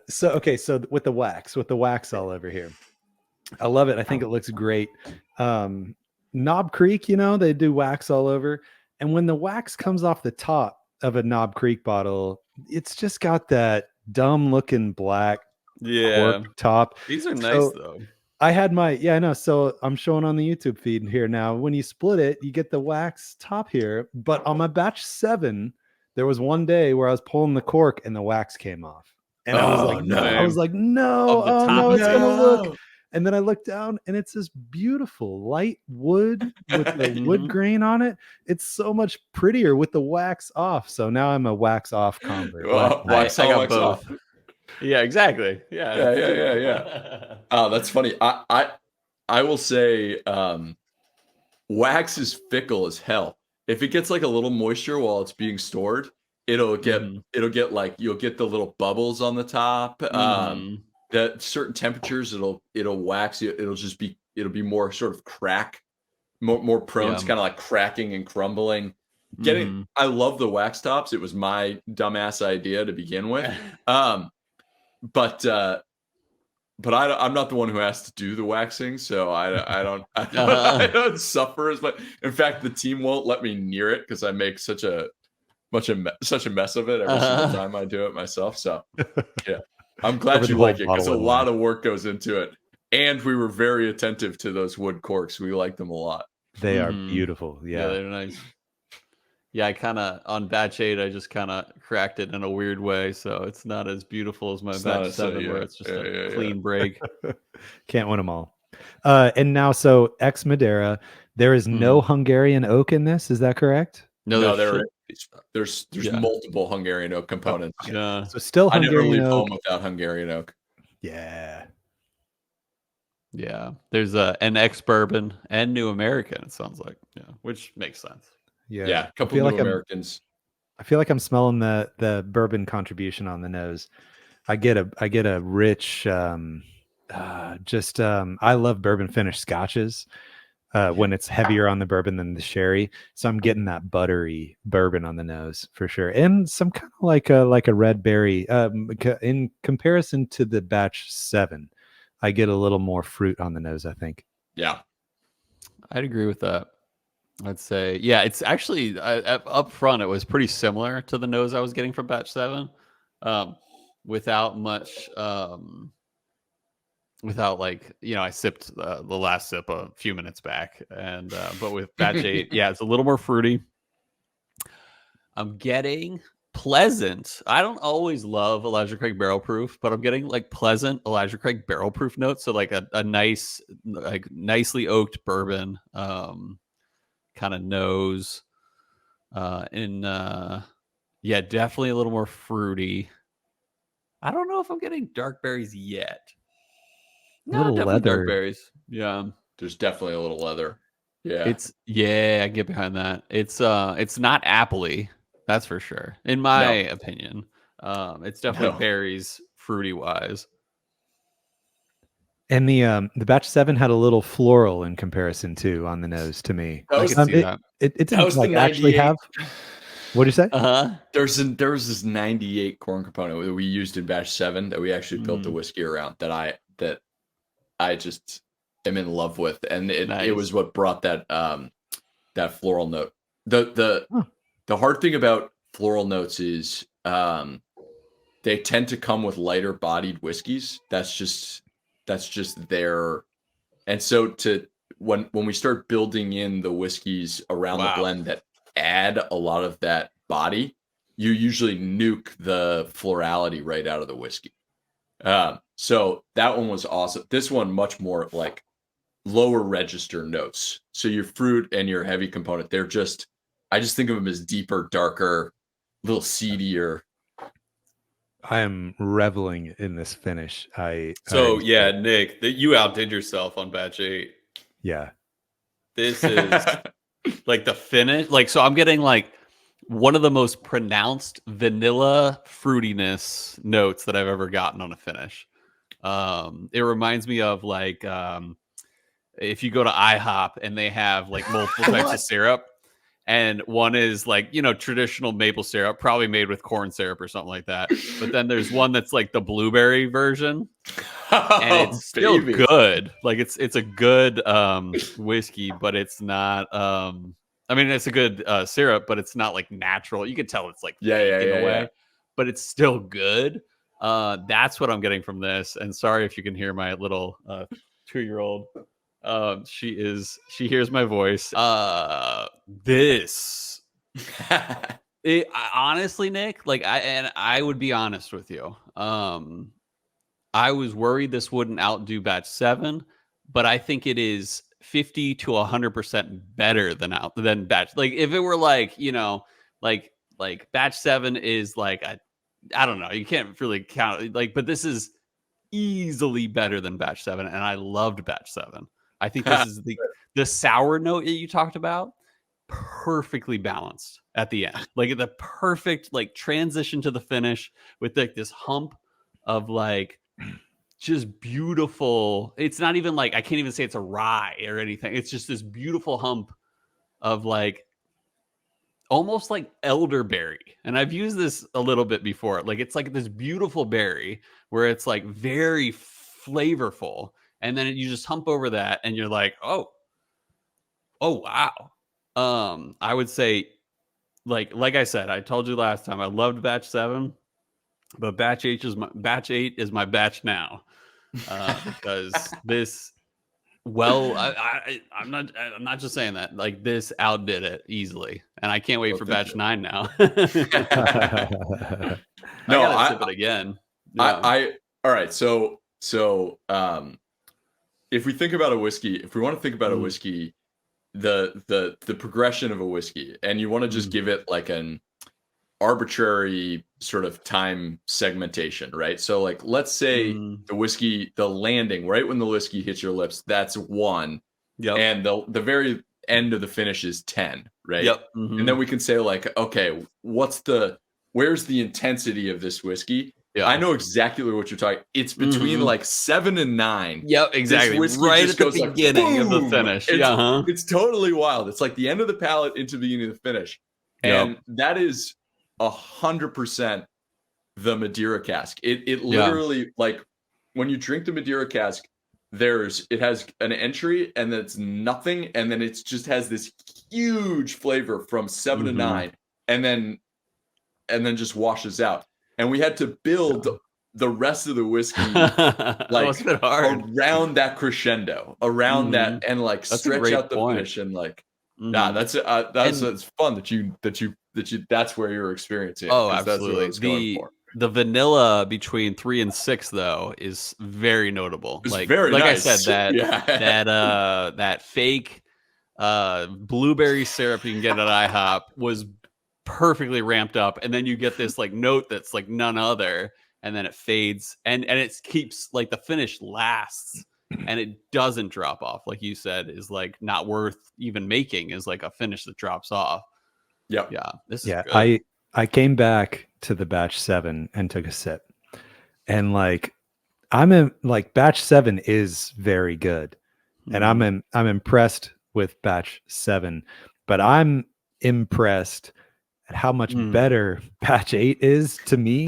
So with the wax all over here, I love it. I think it looks great. Knob Creek, they do wax all over, and when the wax comes off the top of a Knob Creek bottle, it's just got that dumb looking black cork top. These are nice though. I had I know. So I'm showing on the YouTube feed here now. When you split it, you get the wax top here. But on my batch 7, there was one day where I was pulling the cork and the wax came off, and I was like, no, it's gonna look. And then I looked down, and it's this beautiful light wood with the wood grain on it. It's so much prettier with the wax off. So now I'm a wax off convert. Wax on, wax off. Yeah, exactly. Yeah. Oh, that's funny. I will say, wax is fickle as hell. If it gets like a little moisture while it's being stored, it'll get like you'll get the little bubbles on the top. At certain temperatures, it'll wax. It'll be more sort of crack, more prone to kind of like cracking and crumbling. I love the wax tops. It was my dumbass idea to begin with. But I'm not the one who has to do the waxing, so I don't Uh-huh. I don't suffer as much. In fact, the team won't let me near it because I make such a mess of it every single Uh-huh. time I do it myself. So yeah, I'm glad Cover the you whole like it because bottle a in lot wax. of work goes into it, and we were very attentive to those wood corks. We like them a lot. They are Mhm. beautiful. Yeah, Yeah. they're nice. Yeah, I kind of on batch 8, I just kind of cracked it in a weird way, so it's not as beautiful as my It's not batch a 7, where yeah, it's just yeah, a yeah, yeah. clean break. Can't win them all. And now, so ex Madeira, there is no Mhm. Hungarian oak in this. Is that correct? No, No, there should. there's Yeah, multiple Hungarian oak Oh, components. okay. yeah, So still I never Hungarian leave oak. home without Hungarian oak. Yeah. yeah. There's an ex bourbon and new American. It sounds like, yeah, which makes sense. Yeah, Yeah. a couple new Americans. I feel like I'm smelling the bourbon contribution on the nose. I get a rich I love bourbon finished scotches when it's heavier on the bourbon than the sherry. So I'm getting that buttery bourbon on the nose for sure. And some kind of like a red berry in comparison to the batch 7. I get a little more fruit on the nose, I think. Yeah. I'd agree with that. I'd say, yeah, it's actually up front. It was pretty similar to the nose I was getting from batch 7, without much, without like, I sipped the last sip a few minutes back, and but with batch 8, yeah, it's a little more fruity. I'm getting pleasant. I don't always love Elijah Craig barrel proof, but I'm getting like pleasant Elijah Craig barrel proof notes. So like a nice, like nicely oaked bourbon, kind of nose. Yeah, definitely a little more fruity. I don't know if I'm getting dark berries yet. A No, little definitely dark leather. berries. Yeah. There's definitely a little leather. Yeah. I can get behind that. It's not appley, that's for sure. In my No. opinion. It's definitely No. berries fruity wise. And the batch 7 had a little floral in comparison too on the nose to me. That I was could see It that. it that didn't was the like actually 98. have. What did you say? Uh-huh. There was this 98 corn component that we used in batch 7 that we actually built the Mm, whiskey around that I just am in love with, and it nice. was what brought that floral note. The Huh. the hard thing about floral notes is they tend to come with lighter bodied whiskeys. That's just their, and so to when we start building in the whiskeys around the Wow. blend that add a lot of that body, you usually nuke the florality right out of the whiskey. So that one was awesome. This one much more like lower register notes. So your fruit and your heavy component, I just think of them as deeper, darker, a little seedier. I am reveling in this finish. So yeah, Nick, that you outdid yourself on batch 8. Yeah. This is like the finish. Like, so I'm getting like one of the most pronounced vanilla fruitiness notes that I've ever gotten on a finish. It reminds me of like if you go to IHOP and they have like multiple types of syrup, and one is like, traditional maple syrup, probably made with corn syrup or something like that. But then there's one that's like the blueberry version, and it's still good. Like it's a good whiskey, but it's not. I mean, it's a good syrup, but it's not like natural. You can tell it's like fake in a way, but it's still good. That's what I'm getting from this. And sorry if you can hear my little 2-year-old. She hears my voice. This honestly, Nick, like I would be honest with you. I was worried this wouldn't outdo batch 7, but I think it is 50 to 100% better than batch. Like if it were like, like batch 7 is like I don't know, you can't really count it, like, but this is easily better than batch 7, and I loved batch 7. I think this is the sour note that you talked about, perfectly balanced at the end. Like the perfect like transition to the finish with like this hump of like just beautiful. It's not even like, I can't even say it's a rye or anything. It's just this beautiful hump of like almost like elderberry. And I've used this a little bit before. Like it's like this beautiful berry where it's like very flavorful. And then you just hump over that and you're like, oh wow. I would say, like I said, I told you last time, I loved batch 7, but batch 8 is my batch now. Because this, well, I'm not just saying that. Like, this outdid it easily, and I can't wait for batch 9 now. I gotta sip it again. All right. So if we think about a whiskey, if we want to think about a whiskey, the progression of a whiskey, and you want to just give it like an arbitrary sort of time segmentation, right? So like, let's say the whiskey, the landing right when the whiskey hits your lips, that's 1. Yep. And the very end of the finish is 10, right? Yep. And then we can say like, okay, where's the intensity of this whiskey? Yeah. I know exactly what you're talking. It's between like 7 and 9. Yep, exactly. Right at the beginning of the finish. It's totally wild. It's like the end of the palate into the beginning of the finish. And that is 100% the Madeira cask. It literally, like, when you drink the Madeira cask, it has an entry and then it's nothing, and then it just has this huge flavor from 7 to 9, and then just washes out. And we had to build the rest of the whiskey like around that crescendo, around that, and like stretch out the finish, and like that's fun that's where you're experiencing it. Oh, absolutely. The vanilla between 3 and 6 though is very notable. It's like very nice. I said, that fake blueberry syrup you can get at IHOP was perfectly ramped up, and then you get this like note that's like none other, and then it fades, and it keeps, like, the finish lasts, and it doesn't drop off, like you said, is like not worth even making, is like a finish that drops off. Yep. Yeah. This is good. I came back to the batch 7 and took a sip, and like batch 7 is very good, and I'm impressed with batch 7, but I'm impressed at how much better batch 8 is to me,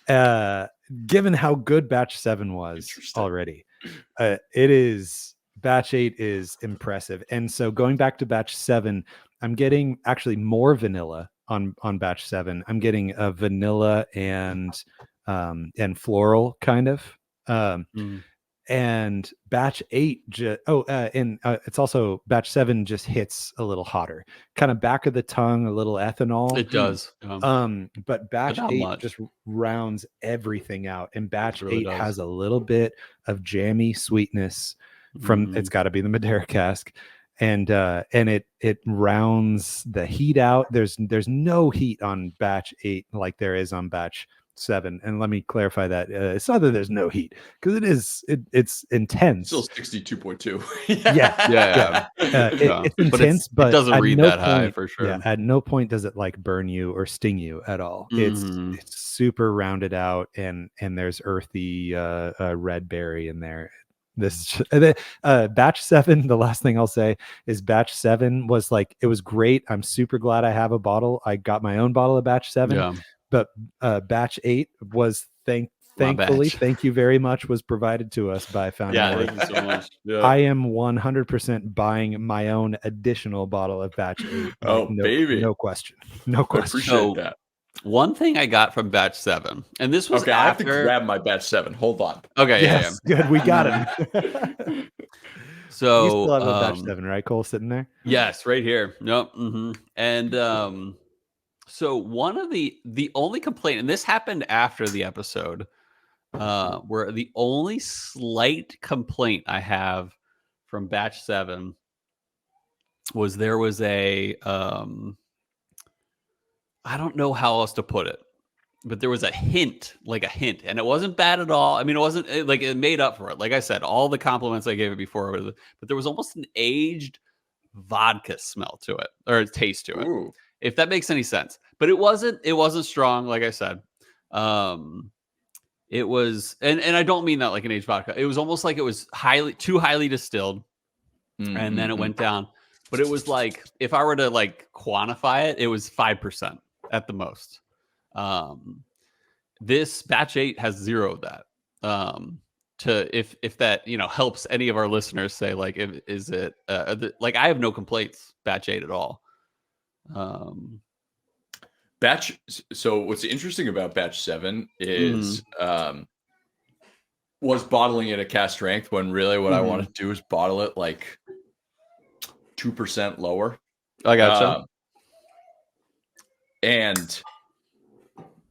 given how good batch 7 was already. Batch 8 is impressive. And so going back to batch 7, I'm getting actually more vanilla on batch 7. I'm getting a vanilla and floral kind of. And batch 8 it's also batch 7 just hits a little hotter, kind of back of the tongue, a little ethanol. It does. But batch 8 just rounds everything out, and batch 8 has a little bit of jammy sweetness from it's got to be the Madeira cask, and it rounds the heat out. There's no heat on batch 8 like there is on batch 7, and let me clarify that it's not that there's no heat, because it's intense. Still 62.2. It's intense, but it doesn't read that high for sure. Yeah, at no point does it like burn you or sting you at all. It's super rounded out, and there's earthy red berry in there. This batch 7, the last thing I'll say is batch 7 was like, it was great. I'm super glad I have a bottle. I got my own bottle of batch 7. But batch 8 was thankfully, thank you very much, was provided to us by Found. Thank you so much. I am 100% buying my own additional bottle of batch 8. Baby, no question. I appreciate that. One thing I got from batch 7, and this was after... I have to grab my batch 7. Hold on. Okay, yes, good. We got it. So you still have a batch 7, right, Cole, sitting there? Yes, right here. Yep. And so one of the only complaint, and this happened after the episode, where the only slight complaint I have from batch 7 was there was a I don't know how else to put it, but there was a hint, and it wasn't bad at all. I mean, it wasn't it made up for it. Like I said, all the compliments I gave it before, but there was almost an aged vodka smell to it, or taste to it. Ooh. If that makes any sense. But it wasn't strong, like I said. It was, and I don't mean that like an aged vodka. It was almost like it was too highly distilled, and then it went down. But it was like, if I were to like quantify it, it was 5% at the most. This batch 8 has 0 of that. if that helps any of our listeners say like is it like I have no complaints batch 8 at all. Batch. So what's interesting about batch 7 is was bottling it at cast strength when really what I wanted to do is bottle it like 2% lower. I gotcha. And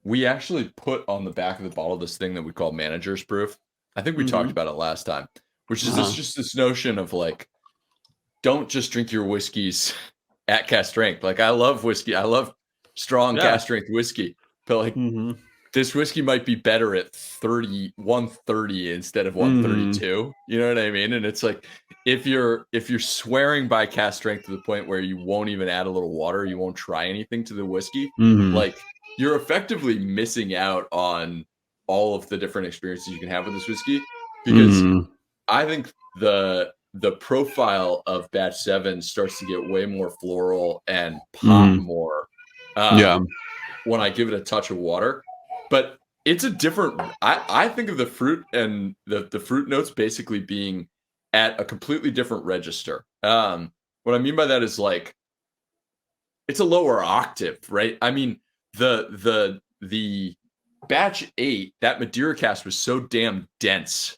we actually put on the back of the bottle this thing that we call manager's proof. I think we talked about it last time, which is just this notion of like, don't just drink your whiskeys at cast strength. Like I love whiskey. I love strong cast strength whiskey, but like this whiskey might be better at 130 instead of 132. You know what I mean? And it's like, if you're swearing by cast strength to the point where you won't even add a little water, you won't try anything to the whiskey, like you're effectively missing out on all of the different experiences you can have with this whiskey. Because I think the profile of batch 7 starts to get way more floral and pop more when I give it a touch of water. But it's a different, I think of the fruit and the fruit notes basically being at a completely different register. What I mean by that is like, it's a lower octave, right? I mean, the batch 8, that Madeira cast was so damn dense.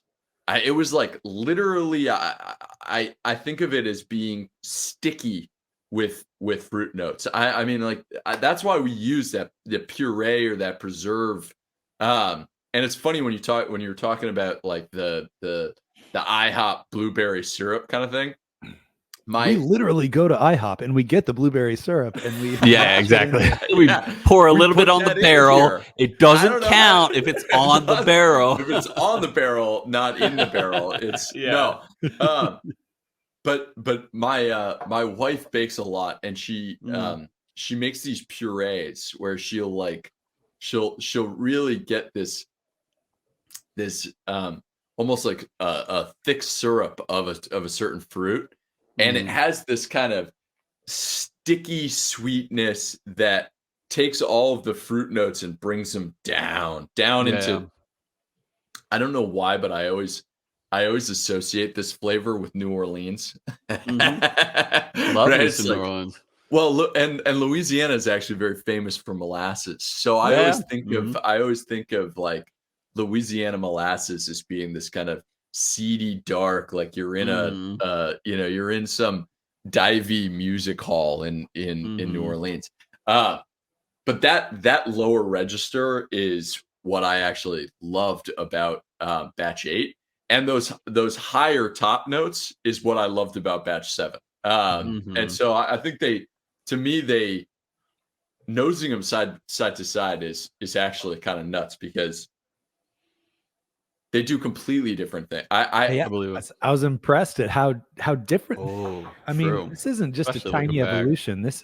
It was like literally, I think of it as being sticky with fruit notes. I mean, like that's why we use the puree or that preserve. And it's funny when you were talking about like the IHOP blueberry syrup kind of thing. We literally go to IHOP and we get the blueberry syrup and we exactly. We pour a little bit on the barrel. It doesn't count if it's on the barrel. If it's on the barrel, not in the barrel. It's no. But my wife bakes a lot, and she makes these purees where she'll really get this almost like a thick syrup of a certain fruit. And it has this kind of sticky sweetness that takes all of the fruit notes and brings them down into. I don't know why, but I always associate this flavor with New Orleans. Love New Orleans. Well, and Louisiana is actually very famous for molasses. So I always think of like Louisiana molasses as being this kind of seedy, dark, like you're in you're in some divey music hall in New Orleans. But that lower register is what I actually loved about batch 8, and those higher top notes is what I loved about batch 7. And so I think they nosing them side to side is actually kind of nuts, because they do completely different things. I believe it. I was impressed at how different. I mean, true. this isn't just Especially a tiny looking back. evolution. This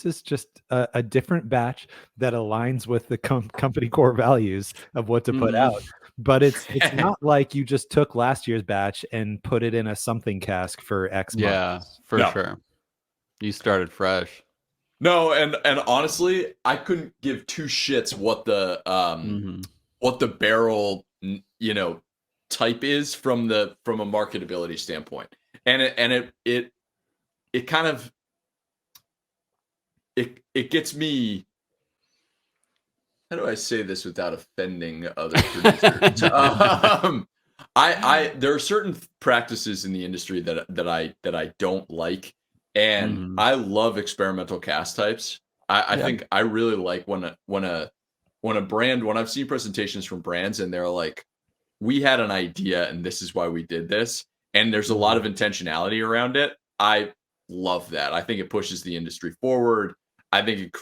is just a different batch that aligns with the company core values of what to put out. But it's not like you just took last year's batch and put it in a something cask for X months. Yeah, for sure. You started fresh. No, and honestly, I couldn't give two shits what the barrel type is from a marketability standpoint, and it kind of it gets me. How do I say this without offending other producers? There are certain practices in the industry that I don't like, and I love experimental cast types. I think I really like when a brand, when I've seen presentations from brands and they're like, we had an idea and this is why we did this, and there's a lot of intentionality around it. I love that. I think it pushes the industry forward. I think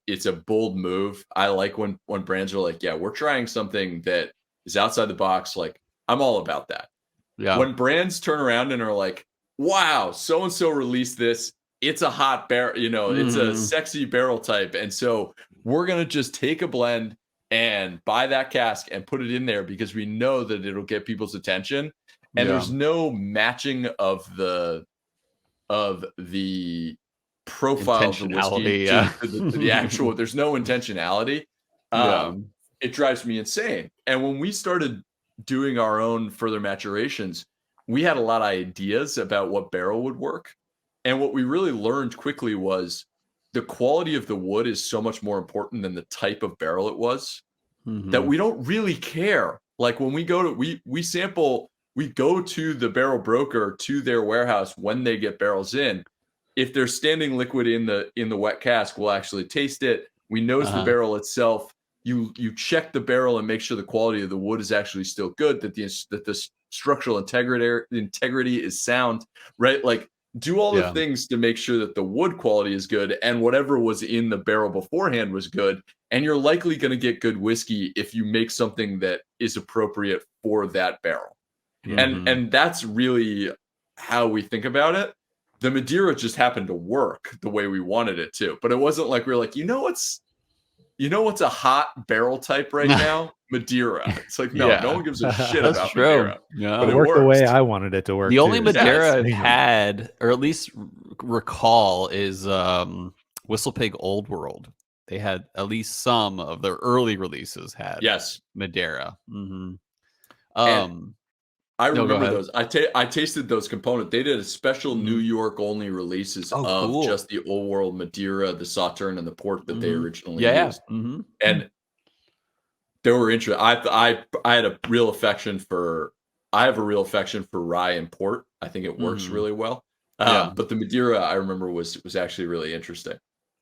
it's a bold move. I like when brands are like, yeah, we're trying something that is outside the box. Like, I'm all about that. Yeah. When brands turn around and are like, wow, so and so released this, it's a hot barrel, it's a sexy barrel type, and so we're gonna just take a blend and buy that cask and put it in there because we know that it'll get people's attention. And there's no matching of the profile of the whiskey to the actual. There's no intentionality. It drives me insane. And when we started doing our own further maturations, we had a lot of ideas about what barrel would work. And what we really learned quickly was the quality of the wood is so much more important than the type of barrel it was, that we don't really care. Like when we go to we sample, we go to the barrel broker, to their warehouse when they get barrels in. If there's standing liquid in the wet cask, we'll actually taste it. We nose the barrel itself. You check the barrel and make sure the quality of the wood is actually still good, that the structural integrity is sound, right? Like do all the things to make sure that the wood quality is good, and whatever was in the barrel beforehand was good. And you're likely going to get good whiskey if you make something that is appropriate for that barrel. And that's really how we think about it. The Madeira just happened to work the way we wanted it to, but it wasn't like we were like, you know what's a hot barrel type right now? Madeira. It's like, no one gives a shit about Madeira. Yeah, but it worked the way I wanted it to work. The only Madeira I've had, or at least recall, is Whistle Pig Old World. They had at least some of their early releases had Madeira. I remember those. I tasted those components. They did a special New York only releases of just the Old World Madeira, the Sauterne, and the port that they originally used. And they were interesting. I had a real affection for. I have a real affection for rye and port. I think it works really well. But the Madeira, I remember, was actually really interesting.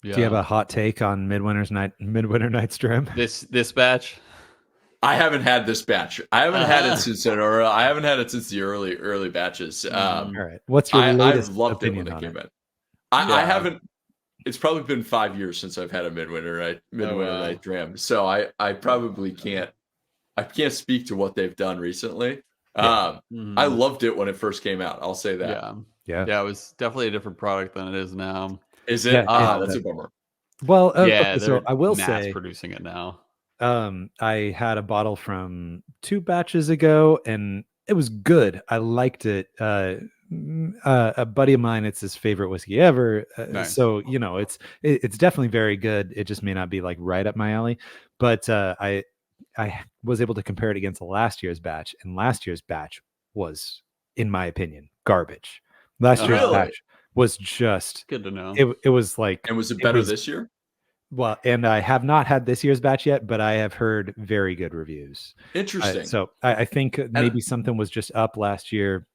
Do you have a hot take on Midwinter Night's Dram? This batch? I haven't had this batch. I haven't had it since I haven't had it since the early batches. All right. What's your latest I've loved it when opinion they on came it? in. I haven't. It's probably been 5 years since I've had a Midwinter Night Dram. So I probably can't. I can't speak to what they've done recently. I loved it when it first came out. I'll say that. Yeah. It was definitely a different product than it is now. Is it? That's a bummer. Well, okay, so I will say, producing it now. I had a bottle from 2 batches ago, and it was good. I liked it. A buddy of mine, it's his favorite whiskey ever. Nice. So it's definitely very good. It just may not be like right up my alley, but I was able to compare it against last year's batch, and last year's batch was, in my opinion, garbage. Last year's batch was just good to know. It was like, and was it better this year? Well, and I have not had this year's batch yet, but I have heard very good reviews. Interesting. So I think maybe something was just up last year.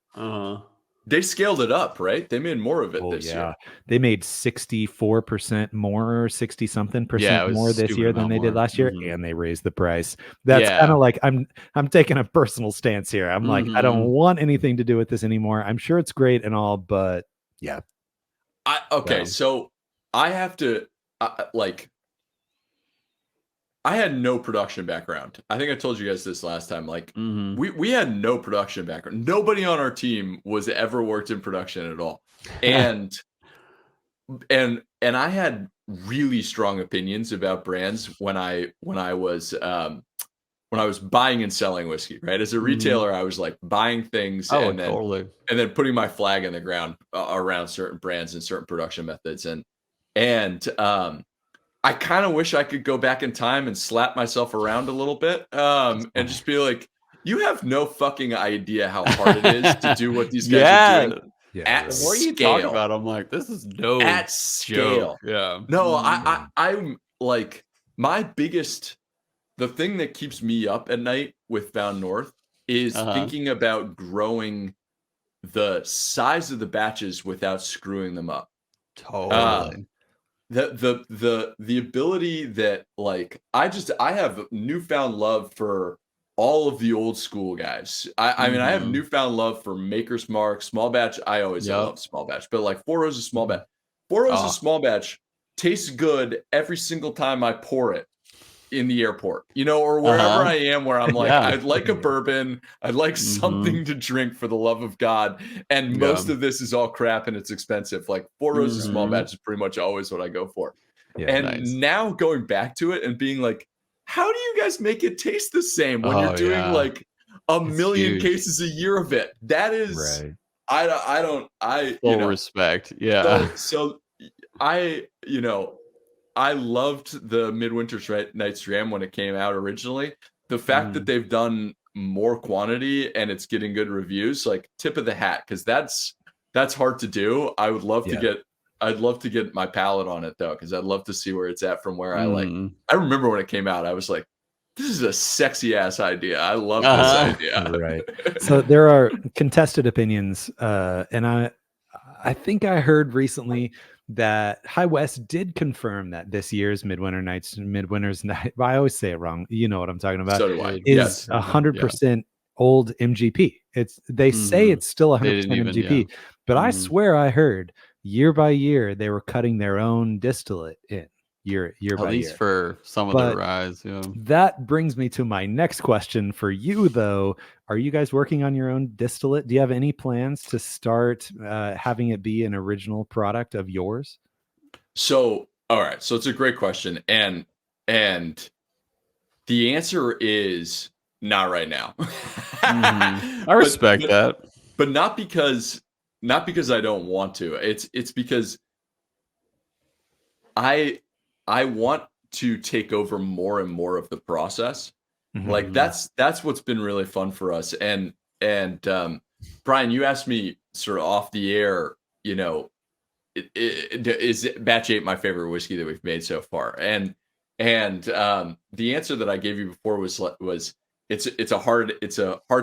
They scaled it up, right? They made more of it this year. They made 64% more, 60 something percent more this year than they did last year, and they raised the price. That's kind of like I'm taking a personal stance here. I'm like, I don't want anything to do with this anymore. I'm sure it's great and all, but yeah. So I have to I had no production background. I think I told you guys this last time. Like we had no production background. Nobody on our team was ever worked in production at all. And I had really strong opinions about brands when I was buying and selling whiskey, right? As a retailer, I was like buying things and then putting my flag in the ground around certain brands and certain production methods. And I kind of wish I could go back in time and slap myself around a little bit and just be like, you have no fucking idea how hard it is to do what these guys are doing. At the more you scale. talk about it, I'm like, this is no at scale. Joke. Yeah. No, I'm like, the thing that keeps me up at night with Found North is thinking about growing the size of the batches without screwing them up. Totally. The ability that, like, I have newfound love for all of the old school guys. I mean, I have newfound love for Maker's Mark, small batch. I always love small batch, but like Four Roses small batch. Four Roses small batch tastes good every single time I pour it in the airport, or wherever I am, where I'm like, I'd like a bourbon. I'd like something to drink, for the love of God. And most of this is all crap and it's expensive. Like Four Roses small batch is pretty much always what I go for. Now going back to it and being like, how do you guys make it taste the same when you're doing like a million cases a year of it? That is, full respect. Yeah. So I loved the Midwinter Night's Dram when it came out originally. The fact that they've done more quantity and it's getting good reviews, like tip of the hat, because that's hard to do. I would love to get I'd love to get my palate on it though, because I'd love to see where it's at from where I remember when it came out, I was like, this is a sexy ass idea. I love this idea. Right. So there are contested opinions, and I think I heard recently that High West did confirm that this year's Midwinter's Night, I always say it wrong. You know what I'm talking about. So do I. Is 100% old MGP. They say it's still 100% MGP, but I swear I heard year by year they were cutting their own distillate in year by year. At least for some of the ryes. Yeah. That brings me to my next question for you, though. Are you guys working on your own distillate? Do you have any plans to start having it be an original product of yours? So, all right. So it's a great question, and the answer is not right now. I respect that, but not because I don't want to. It's because I want to take over more and more of the process. Like that's what's been really fun for us. And Bryan, you asked me sort of off the air, you know, is batch 8 my favorite whiskey that we've made so far? And the answer that I gave you before was it's a hard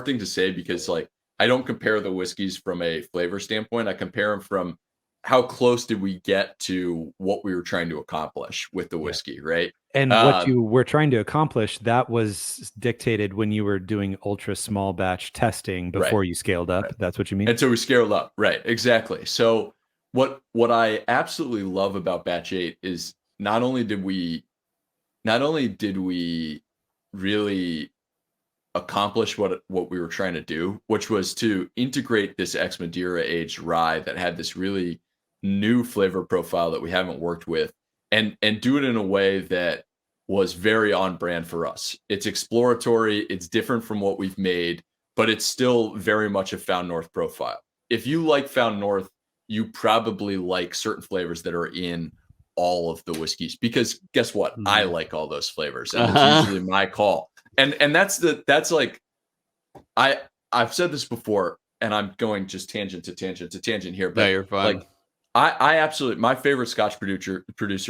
thing to say, because like I don't compare the whiskeys from a flavor standpoint. I compare them from how close did we get to what we were trying to accomplish with the whiskey, right? And what you were trying to accomplish, that was dictated when you were doing ultra small batch testing before you scaled up. That's what you mean? Until we scaled up, right? Exactly. So what I absolutely love about batch 8 is not only did we really accomplish what we were trying to do, which was to integrate this ex Madeira aged rye that had this really new flavor profile that we haven't worked with, and do it in a way that was very on brand for us. It's exploratory, it's different from what we've made, but it's still very much a Found North profile. If you like Found North, you probably like certain flavors that are in all of the whiskeys, because guess what? I like all those flavors, and it's usually my call. And that's like, I've said this before, and I'm going just tangent to tangent here, but you're fine. Like I absolutely, my favorite Scotch producer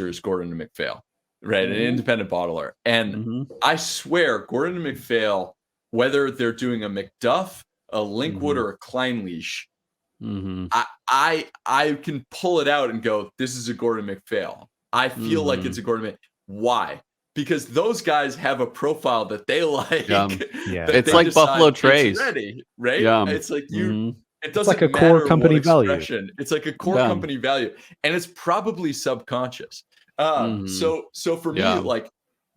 is Gordon and MacPhail, right? An independent bottler. And I swear Gordon and MacPhail, whether they're doing a Macduff, a Linkwood, or a Kleinleash, I can pull it out and go, this is a Gordon MacPhail. I feel like it's a Gordon Why? Because those guys have a profile that they like. It's like Buffalo Trace. Ready, right? It's like it doesn't like a core company value. It's like a core company value, and it's probably subconscious. So for me, like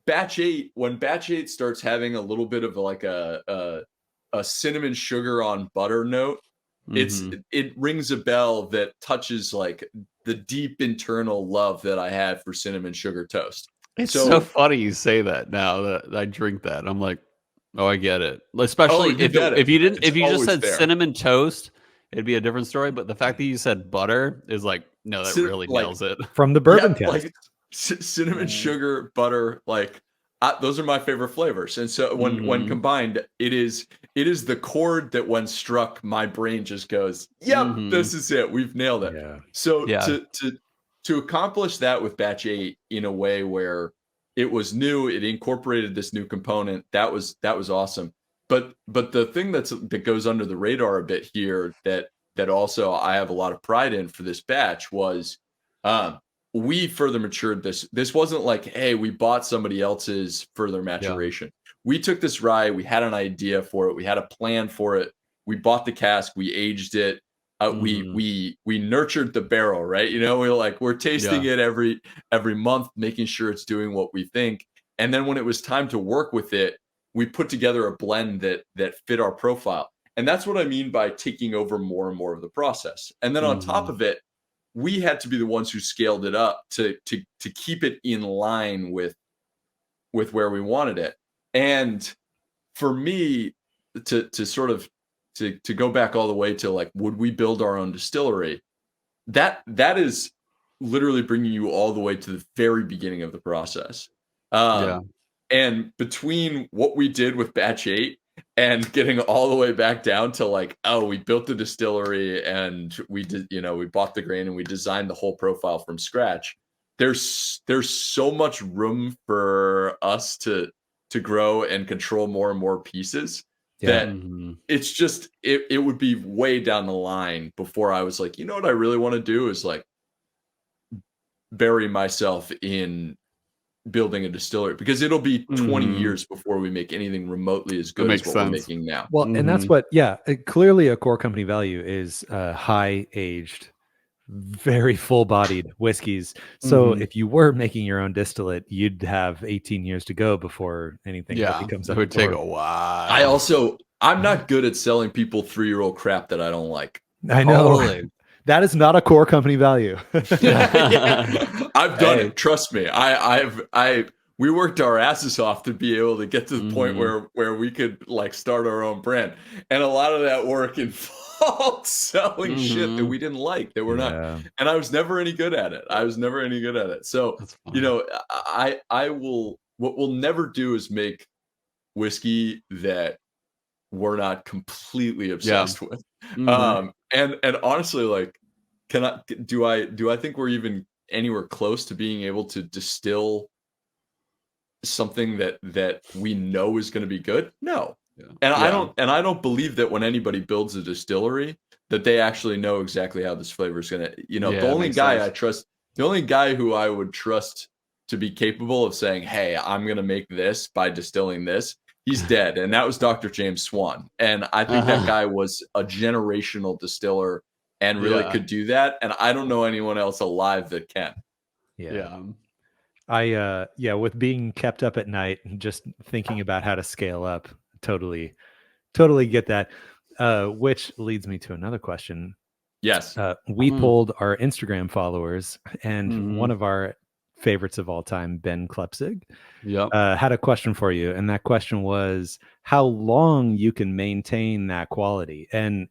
batch 8, when batch 8 starts having a little bit of like a cinnamon sugar on butter note, it rings a bell that touches like the deep internal love that I have for cinnamon sugar toast. It's so funny you say that now that I drink that. I'm like, oh, I get it. Especially if you just said cinnamon toast, it'd be a different story. But the fact that you said butter is like, no, that really nails it. From the bourbon cast. Like cinnamon sugar, butter, like those are my favorite flavors. And so when combined, it is the chord that when struck, my brain just goes, yep, this is it. We've nailed it. Yeah. So to accomplish that with batch 8 in a way where it was new, it incorporated this new component, that was awesome. But the thing that goes under the radar a bit here that also I have a lot of pride in for this batch was we further matured this. This wasn't like, hey, we bought somebody else's further maturation. We took this rye, we had an idea for it, we had a plan for it, we bought the cask, we aged it. We nurtured the barrel, right? You know, we're tasting it every month, making sure it's doing what we think. And then when it was time to work with it, we put together a blend that fit our profile. And that's what I mean by taking over more and more of the process. And then on top of it, we had to be the ones who scaled it up to keep it in line with where we wanted it. And for me, to sort of to go back all the way to like, would we build our own distillery? That is literally bringing you all the way to the very beginning of the process. And between what we did with batch 8 and getting all the way back down to like, oh, we built the distillery and we did, we bought the grain and we designed the whole profile from scratch. There's so much room for us to grow and control more and more pieces that it's just it would be way down the line before I was like, what I really want to do is like bury myself in building a distillery, because it'll be 20 years before we make anything remotely as good as what we're making now. Well, and that's what, clearly a core company value is high aged, very full bodied whiskeys. So if you were making your own distillate, you'd have 18 years to go before anything really comes up. It would take a while. I'm not good at selling people 3-year-old crap that I don't like. I know. That is not a core company value. I've done it. Trust me. We worked our asses off to be able to get to the point where we could like start our own brand. And a lot of that work involved selling shit that we didn't like, that we're not. And I was never any good at it. So, what we'll never do is make whiskey that we're not completely obsessed with. And honestly, like, do I think we're even anywhere close to being able to distill something that we know is going to be good? No. I don't believe that when anybody builds a distillery that they actually know exactly how this flavor is going to, the only guy I trust, the only guy who I would trust to be capable of saying, hey, I'm going to make this by distilling this, he's dead. And that was Dr. James Swan. And I think that guy was a generational distiller and really could do that. And I don't know anyone else alive that can. With being kept up at night and just thinking about how to scale up, totally get that. Which leads me to another question. Yes. We polled our Instagram followers, and one of our favorites of all time, Ben Klepsig, had a question for you, and that question was how long you can maintain that quality, and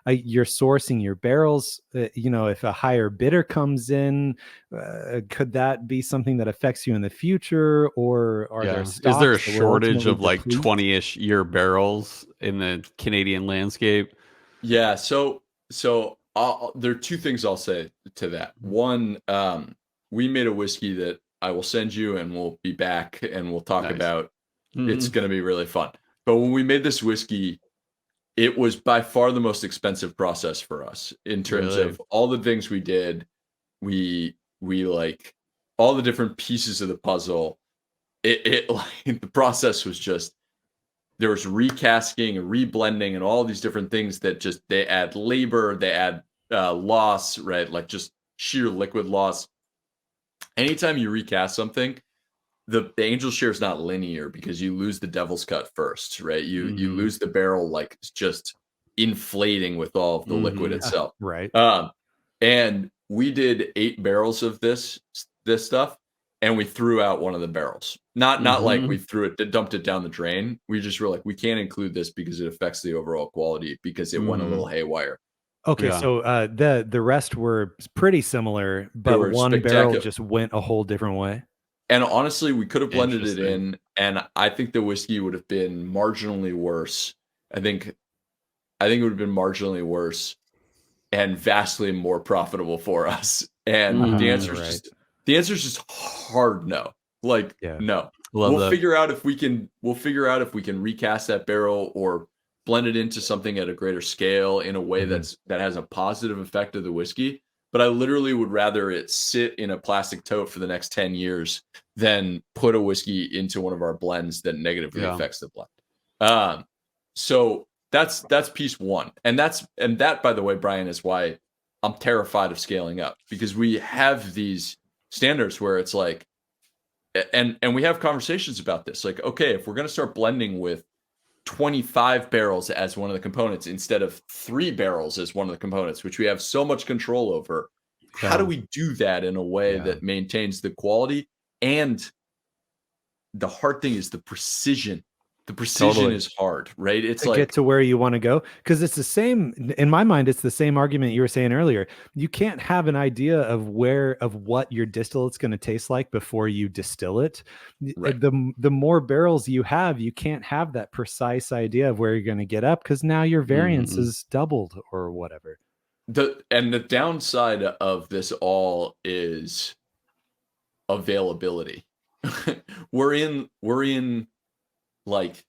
you're sourcing your barrels. If a higher bidder comes in, could that be something that affects you in the future, or are there stocks? Is there a shortage of like 20-ish year barrels in the Canadian landscape? Yeah, so there are two things I'll say to that. One, we made a whiskey that I will send you, and we'll be back and we'll talk about. It's going to be really fun. But when we made this whiskey, it was by far the most expensive process for us in terms of all the things we did. We like all the different pieces of the puzzle. It like the process was just, there was recasking and reblending and all these different things that just, they add labor, they add loss, right? Like just sheer liquid loss. Anytime you recast something, the angel share is not linear because you lose the devil's cut first, right? You lose the barrel like just inflating with all of the liquid itself, right? And we did 8 barrels of this stuff, and we threw out one of the barrels. Not like we dumped it down the drain. We just were like, we can't include this because it affects the overall quality because it went a little haywire. Okay, so the rest were pretty similar, but one barrel just went a whole different way. And honestly, we could have blended it in, and I think the whiskey would have been marginally worse. I think it would have been marginally worse and vastly more profitable for us. And the answer is just hard no. Like no. We'll figure out if we can recast that barrel or blend it into something at a greater scale in a way that has a positive effect of the whiskey. But I literally would rather it sit in a plastic tote for the next 10 years than put a whiskey into one of our blends that negatively affects the blend. So that's piece one. And that, by the way, Bryan, is why I'm terrified of scaling up, because we have these standards where it's like, and we have conversations about this. Like, okay, if we're going to start blending with 25 barrels as one of the components instead of 3 barrels as one of the components, which we have so much control over, how do we do that in a way that maintains the quality? And the hard thing is the precision the precision Totally. is hard, right? It's to like get to where you want to go, because it's the same in my mind. It's the same argument you were saying earlier. You can't have an idea of what your distillate's going to taste like before you distill it. Right. The more barrels you have, you can't have that precise idea of where you're going to get up, because now your variance is doubled or whatever. The downside of this all is availability. we're in like,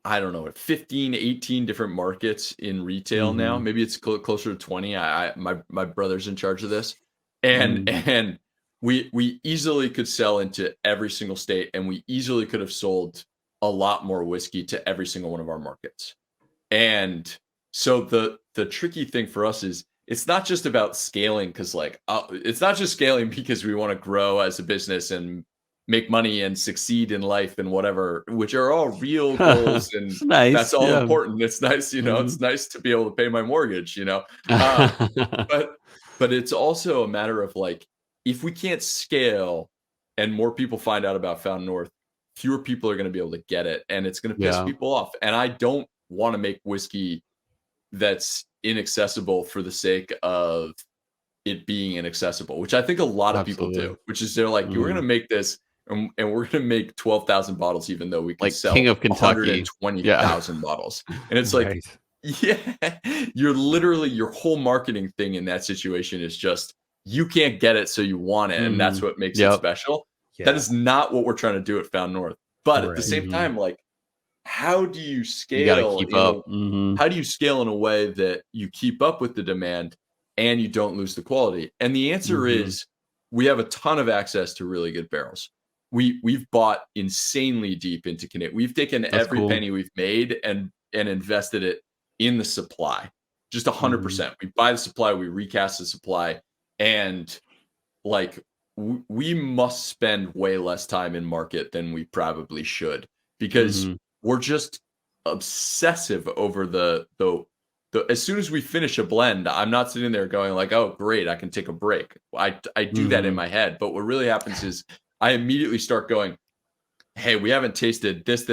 I don't know, 15, 18 different markets in retail now. Maybe it's closer to 20. My brother's in charge of this. And we easily could sell into every single state, and we easily could have sold a lot more whiskey to every single one of our markets. And so the tricky thing for us is, it's not just about scaling, because it's not just scaling because we want to grow as a business and make money and succeed in life and whatever, which are all real goals, and nice. that's all important. It's nice, it's nice to be able to pay my mortgage, but it's also a matter of like, if we can't scale and more people find out about Found North, fewer people are going to be able to get it, and it's going to piss people off. And I don't want to make whiskey that's inaccessible for the sake of it being inaccessible, which I think a lot of people do, which is they're like, we're going to make this and we're going to make 12,000 bottles, even though we can like sell King of Kentucky 120,000 bottles. And it's like, you're literally, your whole marketing thing in that situation is just, you can't get it, so you want it. And that's what makes it special. That is not what we're trying to do at Found North. But at the same time, like, how do you scale? You gotta keep up. How do you scale in a way that you keep up with the demand and you don't lose the quality? And the answer is, we have a ton of access to really good barrels. We've bought insanely deep into Canadian. We've taken every penny we've made and invested it in the supply, just 100%. We buy the supply, we recast the supply, and like, we must spend way less time in market than we probably should, because we're just obsessive over the as soon as we finish a blend, I'm not sitting there going like, oh great, I can take a break. I do that in my head, but what really happens is I immediately start going, hey, we haven't tasted this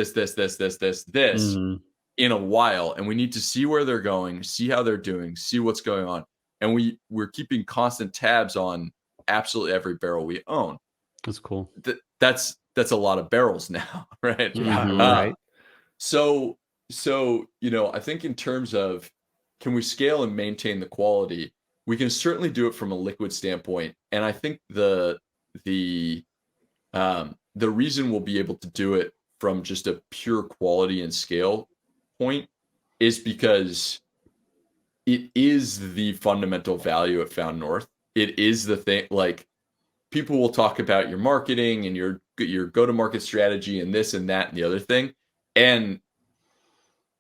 in a while, and we need to see where they're going, see how they're doing, see what's going on. And we're keeping constant tabs on absolutely every barrel we own. That's cool. That's a lot of barrels now, right? Right. So I think in terms of, can we scale and maintain the quality, we can certainly do it from a liquid standpoint. And I think the reason we'll be able to do it from just a pure quality and scale point is because it is the fundamental value at Found North. It is the thing, like, people will talk about your marketing and your go-to-market strategy and this and that and the other thing. And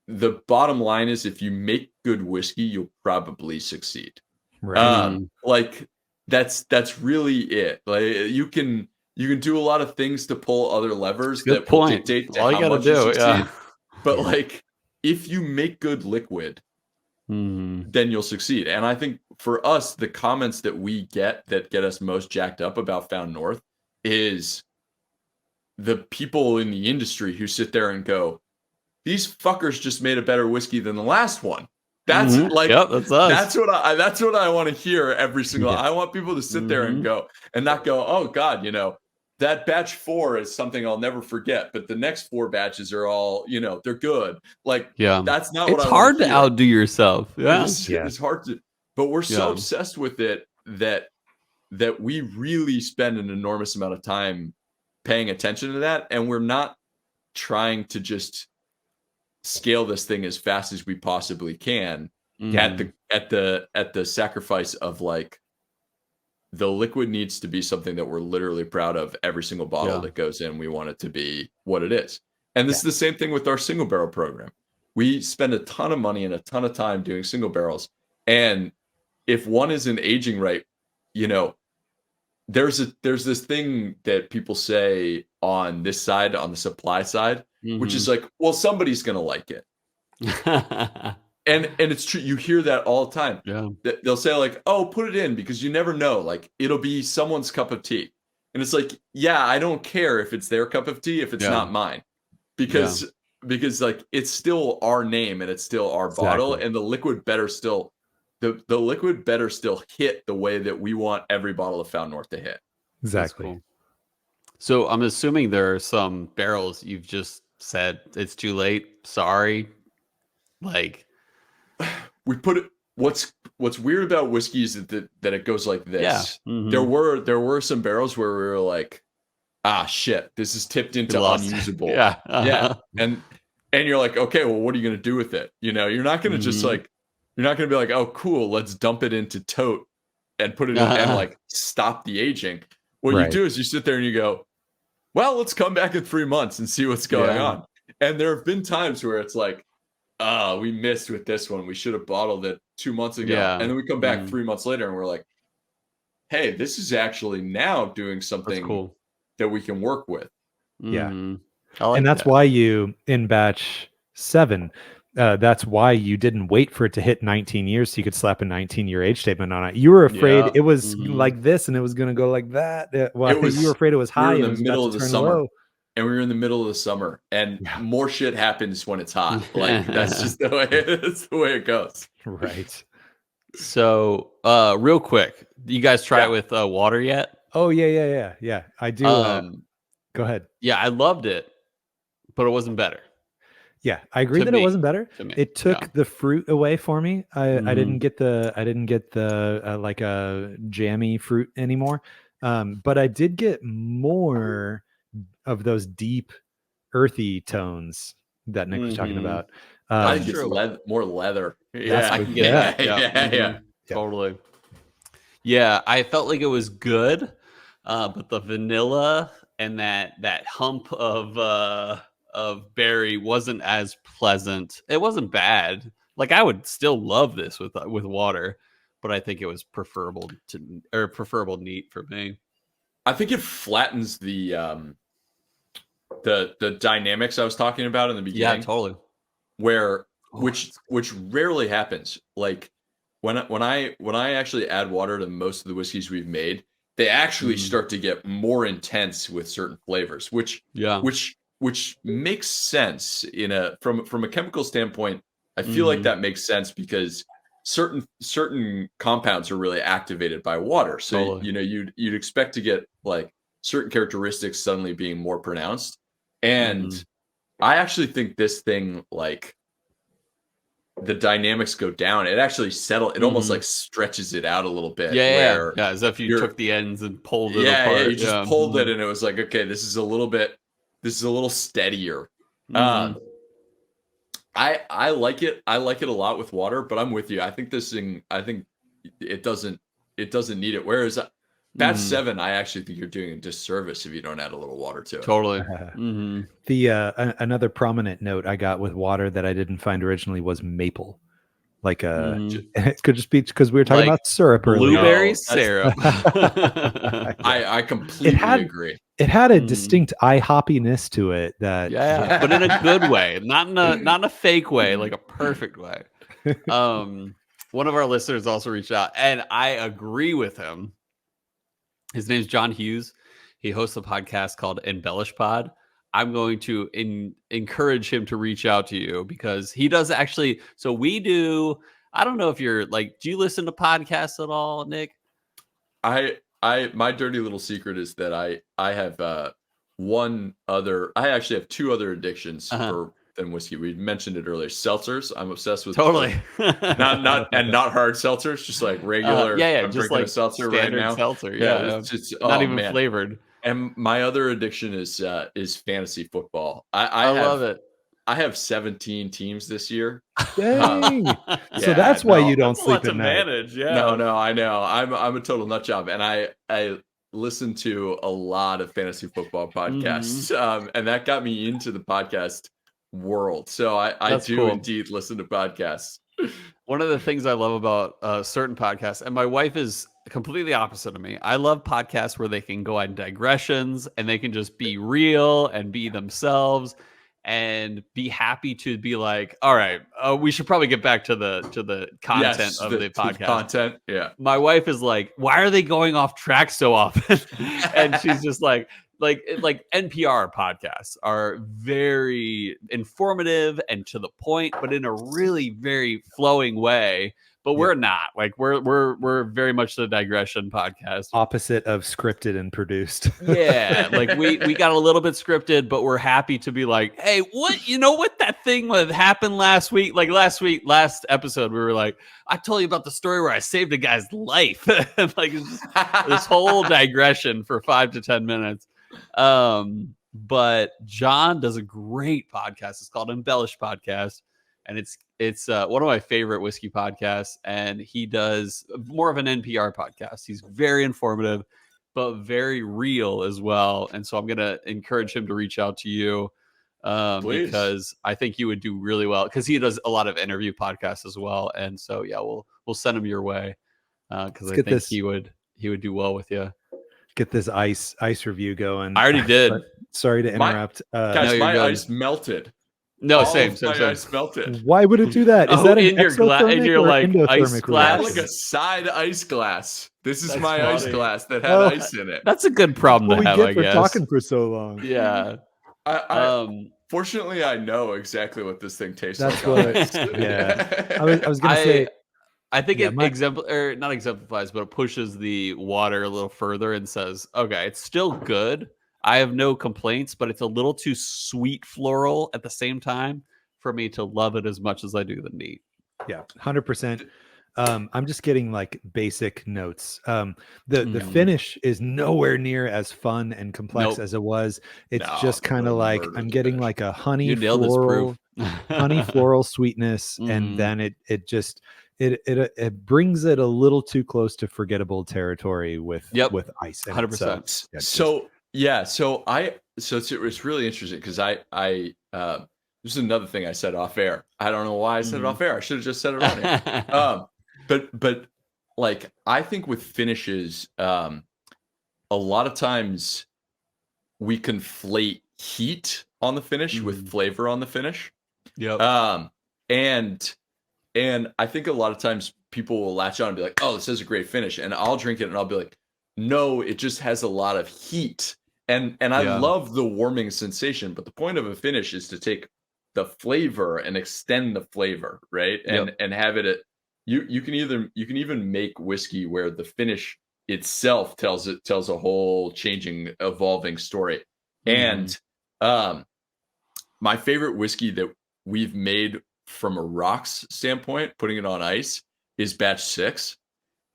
the bottom line is, if you make good whiskey, you'll probably succeed. Right. Like, that's really it. Like, you can do a lot of things to pull other levers that will dictate all you gotta do. But like, if you make good liquid, then you'll succeed. And I think for us, the comments that we get that get us most jacked up about Found North is the people in the industry who sit there and go, these fuckers just made a better whiskey than the last one. That's like, that's us. That's what I want to hear every single. I want people to sit there and go, and not go, oh God, that batch 4 is something I'll never forget, but the next 4 batches are all, they're good. Like, that's not what I want to hear. It's hard to outdo yourself. It's hard to, but we're so obsessed with it that we really spend an enormous amount of time paying attention to that. And we're not trying to just scale this thing as fast as we possibly can at the sacrifice of, like, the liquid needs to be something that we're literally proud of. Every single bottle that goes in, we want it to be what it is. And this is the same thing with our single barrel program. We spend a ton of money and a ton of time doing single barrels. And if one isn't aging right, there's this thing that people say on this side, on the supply side, which is like, well, somebody's going to like it. And it's true. You hear that all the time. They'll say like, oh, put it in because you never know. Like, it'll be someone's cup of tea. And it's like, yeah, I don't care if it's their cup of tea, if it's not mine. Because because like it's still our name and it's still our bottle, and the liquid better still the liquid better still hit the way that we want every bottle of Found North to hit. Exactly. Cool. So I'm assuming there are some barrels you've just said it's too late. Sorry. Like we put it. What's weird about whiskey is that it goes like this. Yeah. Mm-hmm. There were some barrels where we were like, ah, shit, this is tipped into unusable. Yeah. Yeah. And you're like, okay, well, what are you going to do with it? You know, you're not going to just like, you're not going to be like, oh, cool, let's dump it into tote and put it in and like stop the aging. What you do is you sit there and you go, well, let's come back in 3 months and see what's going on. And there have been times where it's like, we missed with this one. We should have bottled it 2 months ago. Yeah. And then we come back 3 months later and we're like, hey, this is actually now doing something that we can work with. Yeah. And that's why you, in batch 7, that's why you didn't wait for it to hit 19 years so you could slap a 19-year age statement on it. You were afraid it was like this and it was going to go like that. Well, you were afraid it was high. We were in the middle of the summer. And we were in the middle of the summer, and more shit happens when it's hot. Like that's just the way it goes. Right. So, real quick, you guys try it with water yet? Oh yeah. I do. Go ahead. Yeah, I loved it, but it wasn't better. Yeah, I agree that it wasn't better. It took the fruit away for me. I didn't get the like a jammy fruit anymore. But I did get more of those deep earthy tones that Nick was talking about. I think it's more leather. Yeah, I can get that. Yeah. Totally. Yeah, I felt like it was good, but the vanilla and that hump of berry wasn't as pleasant. It wasn't bad. Like I would still love this with water, but I think it was preferable neat for me. I think it flattens the dynamics I was talking about in the beginning. Yeah, totally. Which rarely happens. Like when I actually add water to most of the whiskeys we've made, they actually start to get more intense with certain flavors, which makes sense from a chemical standpoint. I feel like that makes sense because certain compounds are really activated by water. So you'd expect to get like certain characteristics suddenly being more pronounced. And I actually think this thing, like the dynamics go down. It actually it almost like stretches it out a little bit. Yeah, as if you took the ends and pulled it apart. Yeah, you just pulled it and it was like, okay, this is a little steadier. I like it. I like it a lot with water, but I'm with you. I think it doesn't need it. Whereas batch 7, I actually think you're doing a disservice if you don't add a little water to it. Totally. The another prominent note I got with water that I didn't find originally was maple. Like it could just be because we were talking about syrup earlier. Blueberry syrup. I completely agree. It had a distinct IHOppiness to it that but in a good way, not in a fake way, like a perfect way. One of our listeners also reached out, and I agree with him. His name's John Hughes. He hosts a podcast called Embellish Pod. I'm going to encourage him to reach out to you because he does actually. So we do. I don't know if you're like, do you listen to podcasts at all, Nick? My dirty little secret is that I have I actually have 2 other addictions than whiskey. We mentioned it earlier. Seltzers. I'm obsessed with totally. not hard seltzers, just like regular. I'm just like a seltzer right now. Seltzer. Yeah, it's not even flavored. And my other addiction is fantasy football. I love it. I have 17 teams this year. Dang. So that's why you don't sleep at night. Manage. Yeah. No, I know. I'm a total nut job, and I listen to a lot of fantasy football podcasts, and that got me into the podcast world. So I do indeed listen to podcasts. One of the things I love about certain podcasts, and my wife is completely opposite of me. I love podcasts where they can go on digressions and they can just be real and be themselves and be happy to be like, all right, we should probably get back to the content of the podcast. Content, yeah. My wife is like, why are they going off track so often? And she's just like, like NPR podcasts are very informative and to the point, but in a really very flowing way. But we're not like we're very much the digression podcast. Opposite of scripted and produced. Yeah, like we got a little bit scripted, but we're happy to be like, hey, what that thing that happened last week? Like last episode, we were like, I told you about the story where I saved a guy's life. Like this whole digression for 5 to 10 minutes. But John does a great podcast. It's called Embellish Podcast, and it's one of my favorite whiskey podcasts. And he does more of an NPR podcast. He's very informative, but very real as well. And so I'm gonna encourage him to reach out to you because I think you would do really well, because he does a lot of interview podcasts as well. And so yeah, we'll send him your way because I think he would do well with you. Get this ice review going. I already did. Sorry to interrupt. Guys, my ice melted. No, All same. ice melted. Why would it do that? Is that in your like ice glass? Like a side ice glass. This is my ice glass that had ice in it. That's a good problem to have, I guess. Talking for so long. Yeah. Fortunately, I know exactly what this thing tastes like. That's what. Yeah. I was gonna say. I think it not exemplifies, but it pushes the water a little further and says, okay, it's still good. I have no complaints, but it's a little too sweet floral at the same time for me to love it as much as I do the neat. Yeah, 100%. I'm just getting like basic notes. The finish is nowhere near as fun and complex as it was. It's just kind of like I'm getting like a honey floral sweetness, and then it brings it a little too close to forgettable territory with ice. 100%. So it's really interesting because I this is another thing I said off air. I don't know why I said it off air. I should have just said it on air. But like I think with finishes, a lot of times we conflate heat on the finish with flavor on the finish. Yep. And I think a lot of times people will latch on and be like, "Oh, this is a great finish," and I'll drink it and I'll be like, "No, it just has a lot of heat." And I love the warming sensation, but the point of a finish is to take the flavor and extend the flavor, right? And have it you can even make whiskey where the finish itself tells a whole changing, evolving story. And my favorite whiskey that we've made from a rocks standpoint, putting it on ice, is batch 6.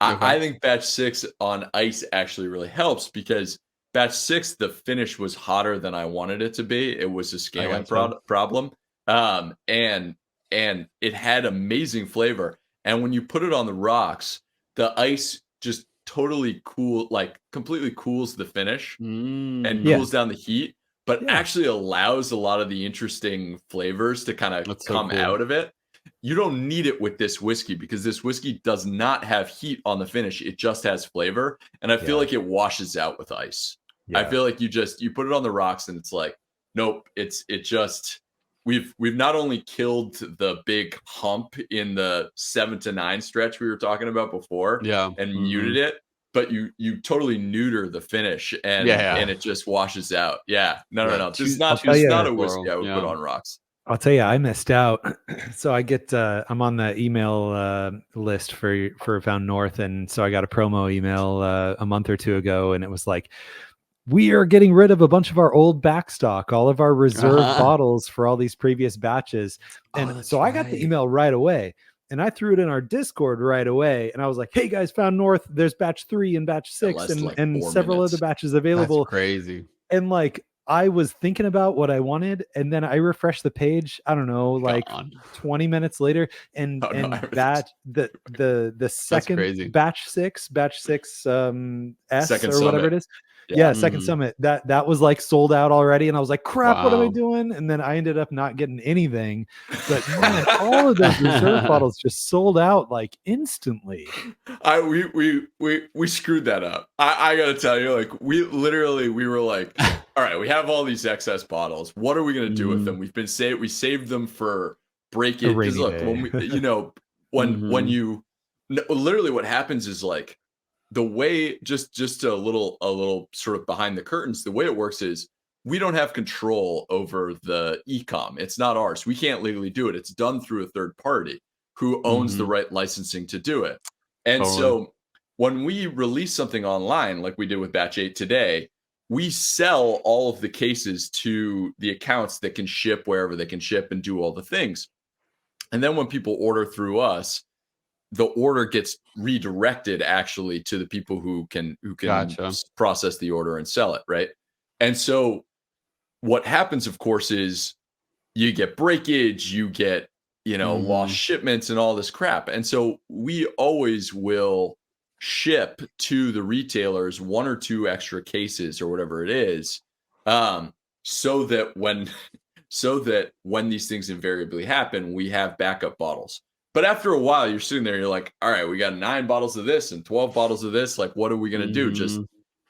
I think batch 6 on ice actually really helps because batch 6, the finish was hotter than I wanted it to be. It was a scaling problem. And it had amazing flavor. And when you put it on the rocks, the ice just completely cools the finish and cools down the heat, but actually allows a lot of the interesting flavors to kind of come out of it. You don't need it with this whiskey because this whiskey does not have heat on the finish. It just has flavor. And I feel like it washes out with ice. Yeah. I feel like you put it on the rocks and it's like, nope, we've not only killed the big hump in the 7 to 9 stretch we were talking about before and muted it, but you totally neuter the finish and it just washes out. Yeah. No. It's not a whiskey I would put on rocks. I'll tell you, I missed out. So I get, I'm on the email list for Found North. And so I got a promo email a month or two ago, and it was like, we are getting rid of a bunch of our old backstock, all of our reserve bottles for all these previous batches. And so I got the email right away, and I threw it in our Discord right away. And I was like, hey guys, Found North, there's batch 3 and batch 6 and several other batches available. That's crazy. And like, I was thinking about what I wanted, and then I refreshed the page. I don't know, like 20 minutes later, and the second batch 6 S second or whatever it is. Yeah, Second Summit. That was like sold out already, and I was like, "Crap, what am I doing?" And then I ended up not getting anything. But man, all of those reserve bottles just sold out like instantly. We screwed that up. I gotta tell you, like we were like, all right, we have all these excess bottles. What are we gonna do with them? We saved them for break it. Because look, when literally what happens is like the way just a little sort of behind the curtains, the way it works is we don't have control over the e-com. It's not ours. We can't legally do it. It's done through a third party who owns the right licensing to do it. And so when we release something online, like we did with Batch 8 today, we sell all of the cases to the accounts that can ship wherever they can ship and do all the things. And then when people order through us, the order gets redirected actually to the people who can process the order and sell it, right? And so what happens, of course, is you get breakage, you get, lost shipments and all this crap. And so we always will ship to the retailers 1 or 2 extra cases or whatever it is, so that when these things invariably happen, we have backup bottles. But after a while, you're sitting there, you're like, all right, we got 9 bottles of this and 12 bottles of this. Like, what are we going to do? Just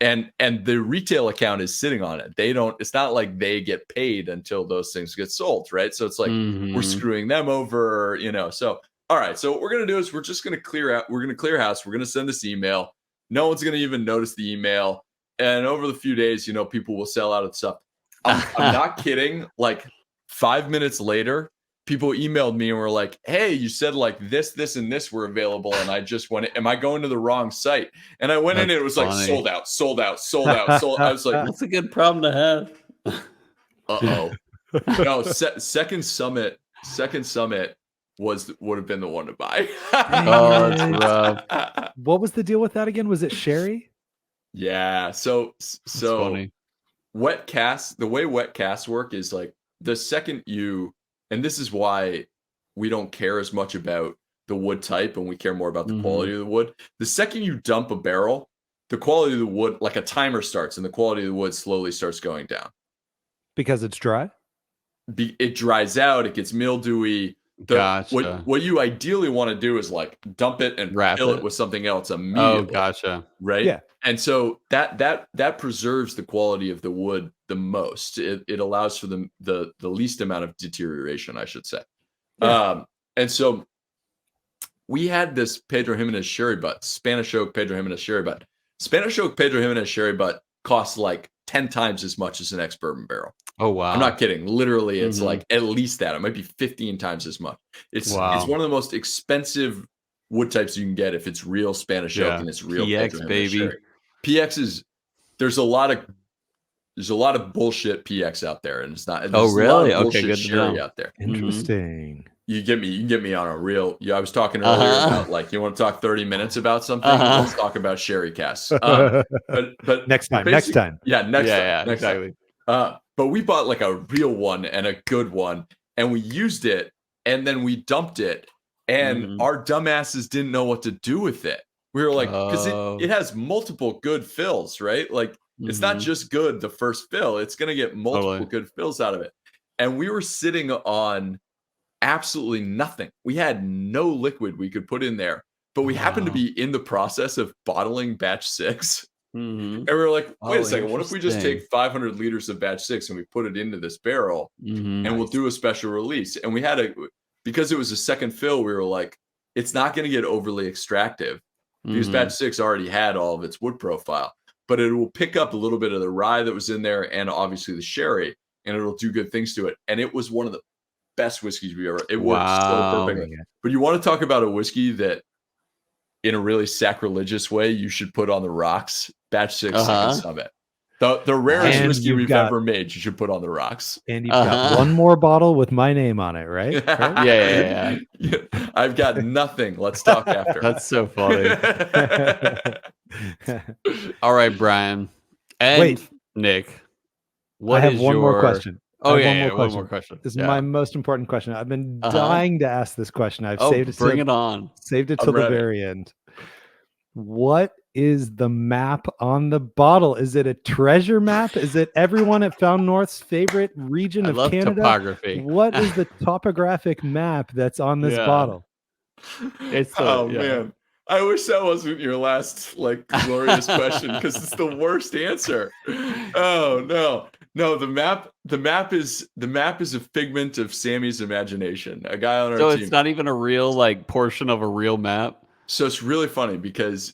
and the retail account is sitting on it. It's not like they get paid until those things get sold, right? So it's like we're screwing them over, So, all right, so what we're going to do is we're just going to clear out. We're going to clear house. We're going to send this email. No one's going to even notice the email. And over the few days, people will sell out of stuff. I'm not kidding. Like 5 minutes later, people emailed me and were like, hey, you said like this, and this were available. And I just went, am I going to the wrong site? And I went in and it was like sold out. I was like, that's a good problem to have. Uh-oh. No, second summit would have been the one to buy. Oh, that's rough. What was the deal with that again? Was it sherry? Yeah. So funny. Wet casts, the way wet casts work is like the second and this is why we don't care as much about the wood type and we care more about the quality of the wood. The second you dump a barrel, the quality of the wood, like a timer starts and the quality of the wood slowly starts going down. Because it's dry? It dries out, it gets mildewy. Gotcha. What you ideally want to do is like dump it and fill it with something else immediately. Oh, gotcha. Right? Yeah. And so that preserves the quality of the wood the most. It allows for the least amount of deterioration, I should say. Yeah. And so we had this Pedro Jimenez sherry butt, Spanish oak Pedro Jimenez sherry butt. Spanish oak Pedro Jimenez sherry butt costs like 10 times as much as an ex-bourbon barrel. Oh, wow. I'm not kidding. Literally, it's like at least that. It might be 15 times as much. It's one of the most expensive wood types you can get if it's real Spanish oak and it's real PX, baby. Sherry. PX is there's a lot of bullshit PX out there, and it's not. Oh, really? Okay, good sherry out there. Interesting. You get me on a real. I was talking earlier about like you want to talk 30 minutes about something. Let's talk about sherry casts. But next time. Yeah, next time. Exactly. But we bought like a real one and a good one, and we used it, and then we dumped it, and our dumbasses didn't know what to do with it. We were like, because it has multiple good fills, right? Like it's not just good the first fill; it's gonna get multiple good fills out of it. And we were sitting on absolutely nothing. We had no liquid we could put in there, but we happened to be in the process of bottling batch 6. And we were like, wait a second, what if we just take 500 liters of batch 6 and we put it into this barrel and we'll do a special release? And we had because it was a second fill, we were like, it's not going to get overly extractive because batch 6 already had all of its wood profile, but it will pick up a little bit of the rye that was in there and obviously the sherry, and it'll do good things to it. And it was one of the best whiskeys we ever, it worked so perfectly. But you want to talk about a whiskey that in a really sacrilegious way you should put on the rocks? Batch 6 Second Summit. The rarest whiskey we've ever made, you should put on the rocks. And you've got one more bottle with my name on it, right? Yeah. I've got nothing. Let's talk after. That's so funny. All right, Brian. And wait, Nick. I have one more question. Oh, one more question. This is my most important question. I've been dying to ask this question. I've saved it. Bring it on. Saved it till the very end. What is the map on the bottle? Is it a treasure map? Is it everyone at Found North's favorite region of Canada? Topography. What is the topographic map that's on this bottle? It's man. I wish that wasn't your last like glorious question because it's the worst answer. Oh no, the map is a figment of Sammy's imagination. A guy on our team. So it's not even a real like portion of a real map. So it's really funny because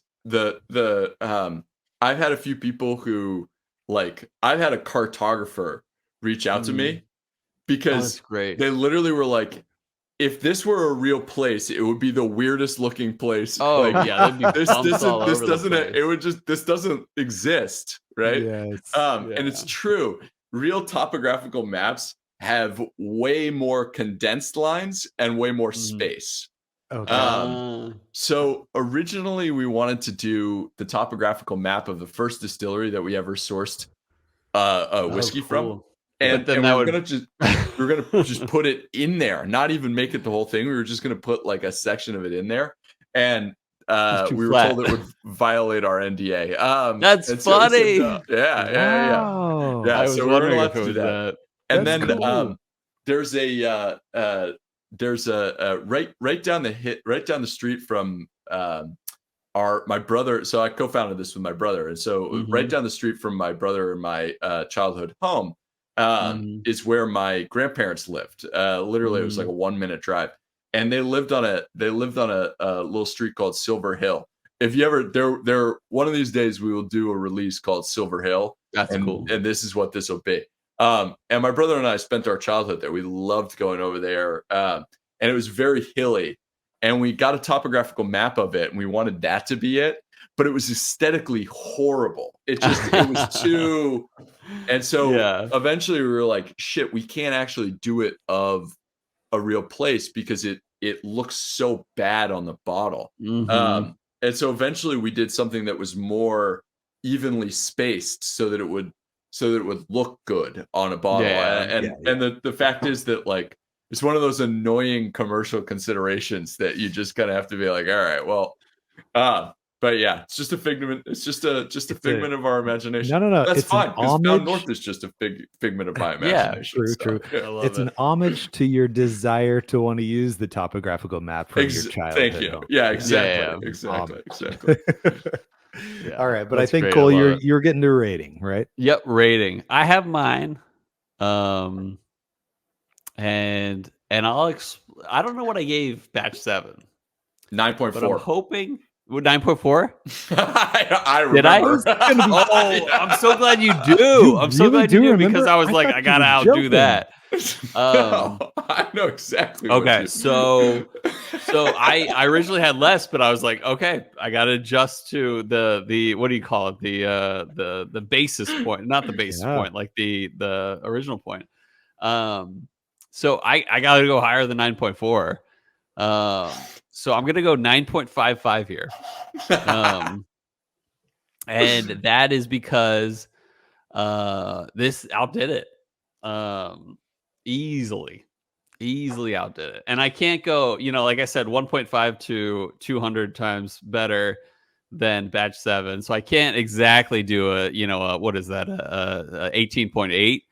I've had a few people who like I've had a cartographer reach out to me because that's great. they literally were like, if this were a real place, it would be the weirdest looking place. Oh like, yeah, that'd be this bumps all over the doesn't place. it would just this doesn't exist, right? Yes. And it's true. Real topographical maps have way more condensed lines and way more space. Okay. So originally we wanted to do the topographical map of the first distillery that we ever sourced a whiskey from. And, then we were gonna just put it in there, not even make it the whole thing. We were just gonna put like a section of it in there. And we were told it would violate our NDA. That's funny. Yeah. I was so wondering we're if it was that. And That's then cool. there's a right down the street from my brother. So I co-founded this with my brother, and so right down the street from my brother and my childhood home is where my grandparents lived. Literally, it was like a 1-minute drive, and they lived on a little street called Silver Hill. If you ever there one of these days we will do a release called Silver Hill. That's cool. And this is what this will be. And my brother and I spent our childhood there. We loved going over there. And it was very hilly. And we got a topographical map of it, and we wanted that to be it. But it was aesthetically horrible. It was too. And so eventually we were like, shit, we can't actually do it of a real place because it looks so bad on the bottle. And so eventually we did something that was more evenly spaced so that it would look good on a bottle. And the fact is that like it's one of those annoying commercial considerations that you just kind of have to be like, all right, well, but yeah, it's just a figment. It's just a figment of our imagination. No. That's it's fine. Because Found North is just a figment of my imagination. True. Yeah. It's an homage to your desire to want to use the topographical map from your childhood. Thank you. Yeah, exactly. All right, but I think Cole, you're getting to rating, right? Yep, rating. I have mine. And I'll I don't know what I gave batch 7. 9.4. But I'm hoping 9.4. I remember. Did I? I'm so glad you do. I'm so glad you do because I was like, I gotta outdo that. No, I know exactly. Okay, so I originally had less, but I was like, okay, I gotta adjust to the what do you call it? The basis point, not the basis point, like the original point. So I gotta go higher than 9.4. So I'm gonna go 9.55 here. And that is because this outdid it. Easily outdid it. And I can't go, like I said, 1.5 to 200 times better than batch 7. So I can't exactly do what is that? 18.8.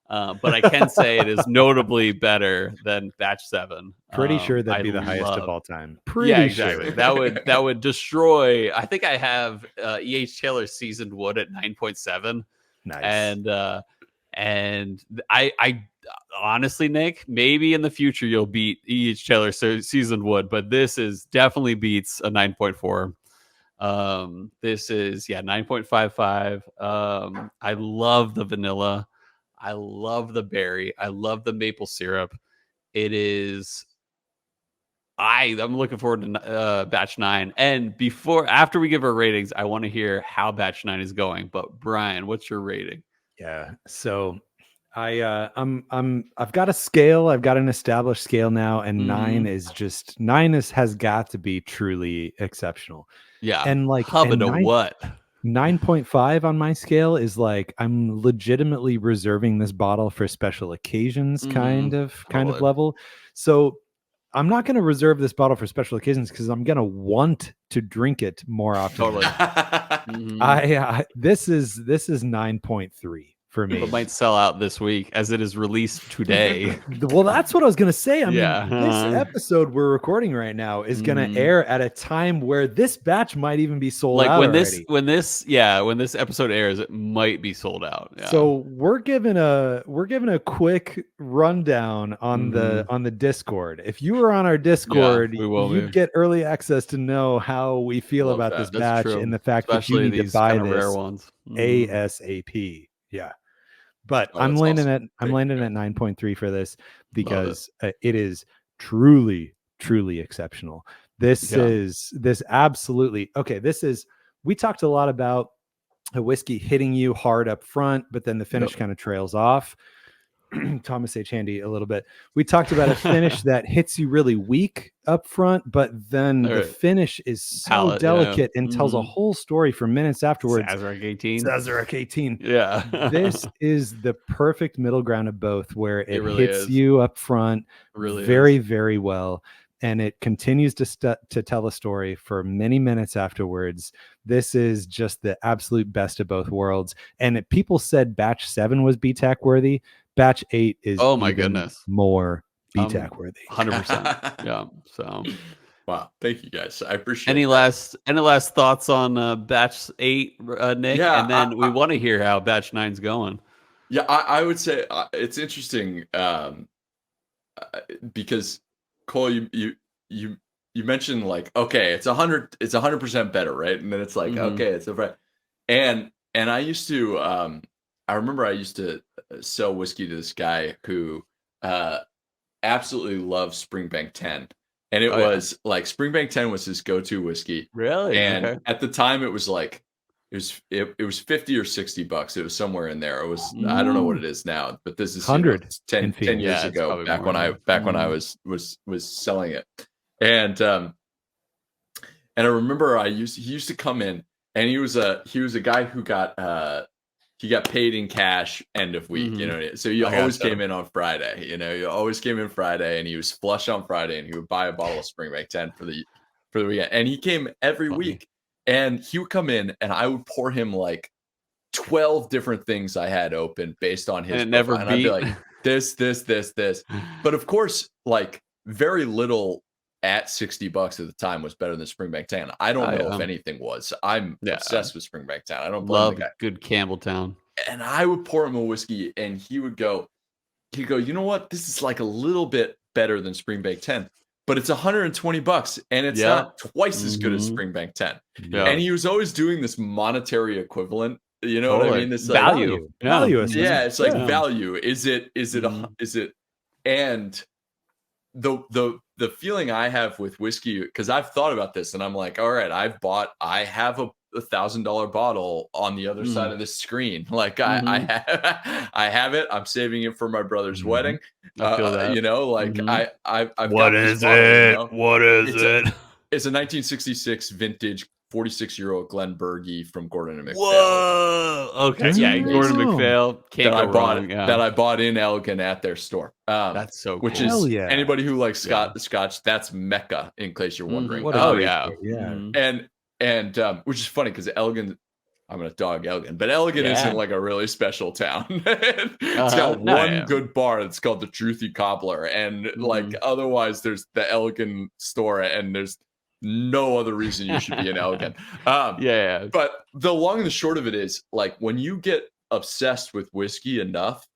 But I can say it is notably better than batch 7. Pretty sure that'd be the highest of all time. Exactly. That would destroy. I think I have E.H. Taylor's seasoned wood at 9.7. Nice. And I honestly, Nick, maybe in the future you'll beat E.H. Taylor's seasoned wood, but this is definitely beats a 9.4. This is 9.55. I love the vanilla. I love the berry. I love the maple syrup. It is. I'm looking forward to batch 9. And after we give our ratings, I want to hear how batch 9 is going. But Bryan, what's your rating? Yeah. So I've got a scale. I've got an established scale now, and 9 has got to be truly exceptional. Yeah. And like what? 9.5 on my scale is like I'm legitimately reserving this bottle for special occasions kind of level. So I'm not going to reserve this bottle for special occasions because I'm going to want to drink it more often. Totally. This is 9.3 for me. But might sell out this week as it is released today. Well, that's what I was going to say. I Yeah. mean, this episode we're recording right now is going to air at a time where this batch might even be sold like out when already. when this episode airs, it might be sold out. Yeah. So we're giving a quick rundown on the Discord. If you were on our Discord, we will you'd get early access to know how we feel Love about that. this That's batch true. and the fact Especially that you need these to buy kind of rare this ones. ASAP. Yeah. But Oh, I'm that's landing awesome. at 9.3 for this because it is truly exceptional. This absolutely okay. We talked a lot about a whiskey hitting you hard up front, but then the finish kind of trails off. Thomas H. Handy a little bit. We talked about a finish that hits you really weak up front, but then the finish is so delicate and tells a whole story for minutes afterwards. Sazerac 18. Sazerac 18. Yeah. This is the perfect middle ground of both, where it really hits is. you up front Really very, is. very well. And it continues to tell a story for many minutes afterwards. This is just the absolute best of both worlds. And people said batch 7 was BTAC worthy. Batch 8 is more BTAC worthy. 100%. Yeah. So wow, thank you guys. I appreciate any that. last thoughts on batch 8, Nick? Yeah, and then we want to hear how batch 9's going. Yeah, I would say it's interesting because Cole, you mentioned like, okay, it's 100% better, right? And then it's like, okay, it's a and I used to I remember I used to sell whiskey to this guy who absolutely loved Springbank 10. And it was like Springbank 10 was his go-to whiskey. Really? And at the time it was like it was 50 or $60. It was somewhere in there. It was I don't know what it is now, but this is 100 10 years ago, back when I was selling it. And I remember he used to come in, and he was a guy who got he got paid in cash end of week, you know. So you always came in on Friday, you always came in Friday, and he was flush on Friday, and he would buy a bottle of Springbank 10 for the weekend. And he came every week, and he would come in, and I would pour him like 12 different things I had open based on his, and I'd be like this. But of course, like very little at $60 at the time was better than Springbank 10. I don't know if anything was. I'm obsessed with Springbank 10. I don't love good Campbelltown. And I would pour him a whiskey, and he'd go, you know what? This is like a little bit better than Springbank 10, but it's $120, and it's not twice as good as Springbank 10. Yeah. And he was always doing this monetary equivalent. You know what I mean? This value. Value. Yeah, it's like value. Is it? And the feeling I have with whiskey, because I've thought about this, and I'm like, all right, I have a $1,000 bottle on the other side of the screen. Like I have it. I'm saving it for my brother's wedding. I feel that. You know, like I've what got is this bottle, it? You know? What is it? It's a 1966 vintage 46-year-old Glenbergie from Gordon and MacPhail. Whoa. Okay. Yeah, Gordon MacPhail. Can't go wrong. That I bought in Elgin at their store. That's so cool. Which is anybody who likes Scotch, that's Mecca, in case you're wondering. And which is funny because Elgin, I'm gonna dog Elgin, but Elgin isn't like a really special town. It's got one good bar. It's called the Truthy Cobbler, and like otherwise, there's the Elgin store, and there's no other reason you should be in Elgin. But the long and the short of it is, like, when you get obsessed with whiskey enough,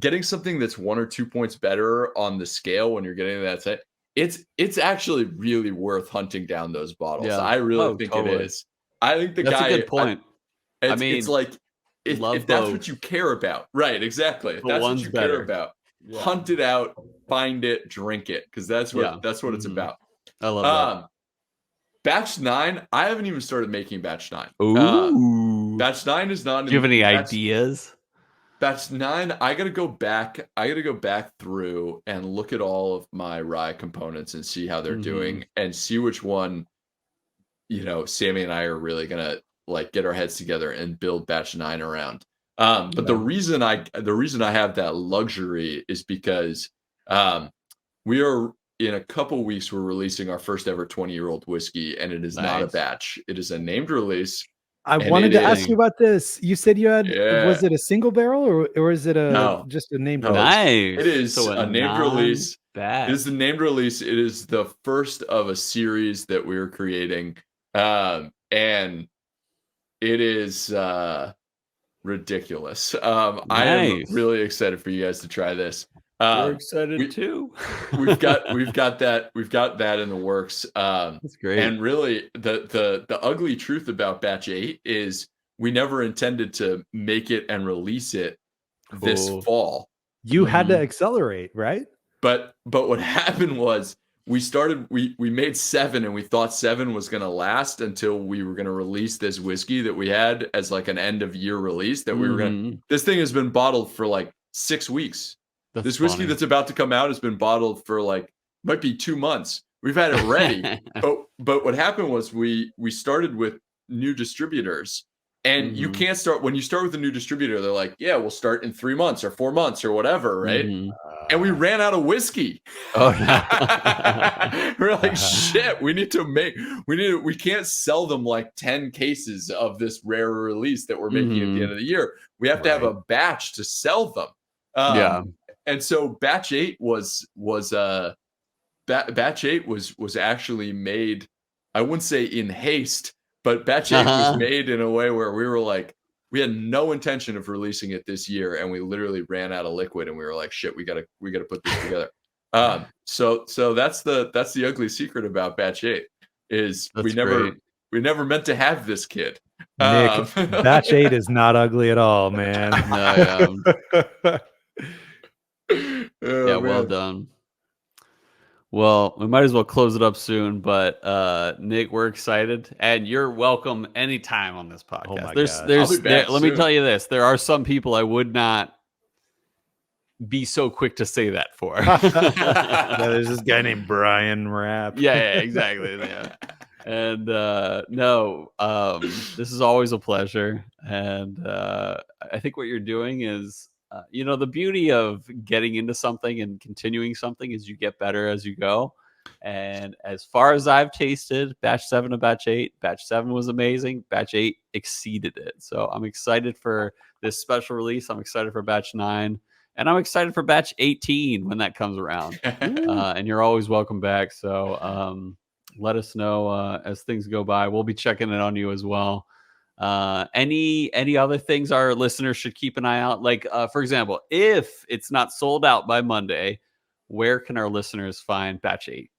getting something that's 1 or 2 points better on the scale when you're getting that set, it's actually really worth hunting down those bottles. I really think it is. I think that's a good point. It's like if that's what you care about, right? Exactly. If that's what you care about, hunt it out, find it, drink it, because that's what it's about. I love that. Batch 9, I haven't even started making Batch 9. Ooh. Batch 9 is not. Do you have any ideas? Batch 9, I gotta go back through and look at all of my rye components and see how they're doing, and see which one, Sammy and I are really gonna like get our heads together and build Batch 9 around. But the reason I have that luxury is because we are, in a couple weeks, we're releasing our first ever 20-year-old whiskey, and it is not a batch. It is a named release. I And wanted it to ask you is- about this. You said you had, was Yeah. it a single barrel or is it No. just a named No, release? Nice. It is So a named release. non-batch. It is the named release. It is the first of a series that we're creating. And it is ridiculous. I am Nice. really excited for you guys to try this. We're excited we- too. we've got that in the works. That's great. And really the ugly truth about batch 8 is we never intended to make it and release it this Cool. fall. You had to accelerate, right? But what happened was we made 7 and we thought 7 was going to last until we were going to release this whiskey that we had as like an end of year release that we were going to, this thing has been bottled for like 6 weeks. This whiskey that's about to come out has been bottled for like, might be 2 months. We've had it ready. but what happened was we started with new distributors. And you can't start, when you start with a new distributor, they're like, yeah, we'll start in 3 months or 4 months or whatever, right? And we ran out of whiskey. Oh, no. We're like, shit, we can't sell them like 10 cases of this rare release that we're making at the end of the year. We have to have a batch to sell them. And so batch 8 was actually made, I wouldn't say in haste, but batch 8 was made in a way where we were like, we had no intention of releasing it this year, and we literally ran out of liquid, and we were like, shit, we gotta put this together. So that's the ugly secret about batch 8 is we never meant to have this kid. Nick, batch 8 is not ugly at all, man. Yeah, well done. Well, we might as well close it up soon, but Nick, we're excited, and you're welcome anytime on this podcast. Oh my God. Let me tell you this: there are some people I would not be so quick to say that for. There's this guy named Bryan Rapp. Yeah, exactly. Yeah. And this is always a pleasure, and I think what you're doing is. The beauty of getting into something and continuing something is you get better as you go. And as far as I've tasted, batch 7 and batch 8, batch 7 was amazing. Batch 8 exceeded it. So I'm excited for this special release. I'm excited for batch 9. And I'm excited for batch 18 when that comes around. And you're always welcome back. So let us know as things go by. We'll be checking in on you as well. Any other things our listeners should keep an eye out? Like, for example, if it's not sold out by Monday, where can our listeners find batch 8?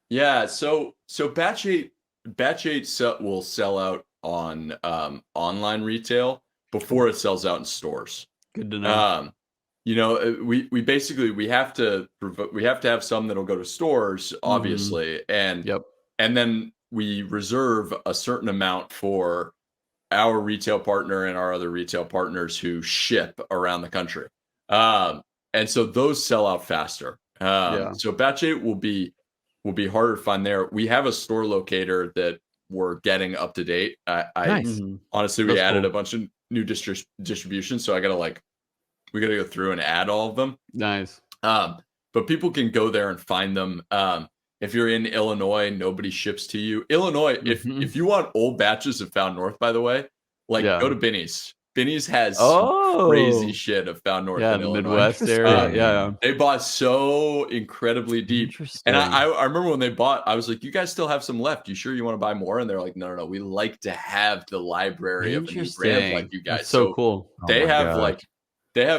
Yeah, so batch 8 will sell out on online retail before it sells out in stores. Good to know. We basically have to have some that'll go to stores, obviously, and then we reserve a certain amount for our retail partner and our other retail partners who ship around the country. And so those sell out faster. So batch 8 will be harder to find there. We have a store locator that we're getting up to date. Nice. Honestly, we added a bunch of new distribution. So we got to go through and add all of them. Nice. But people can go there and find them. If you're in Illinois, nobody ships to you. Illinois, if you want old batches of Found North, by the way, go to Binny's. Binny's has crazy shit of Found North in Illinois. Midwest area. They bought so incredibly deep. And I remember when they bought, I was like, you guys still have some left. You sure you want to buy more? And they're like, no. We like to have the library of a new brand like you guys. That's so cool. They have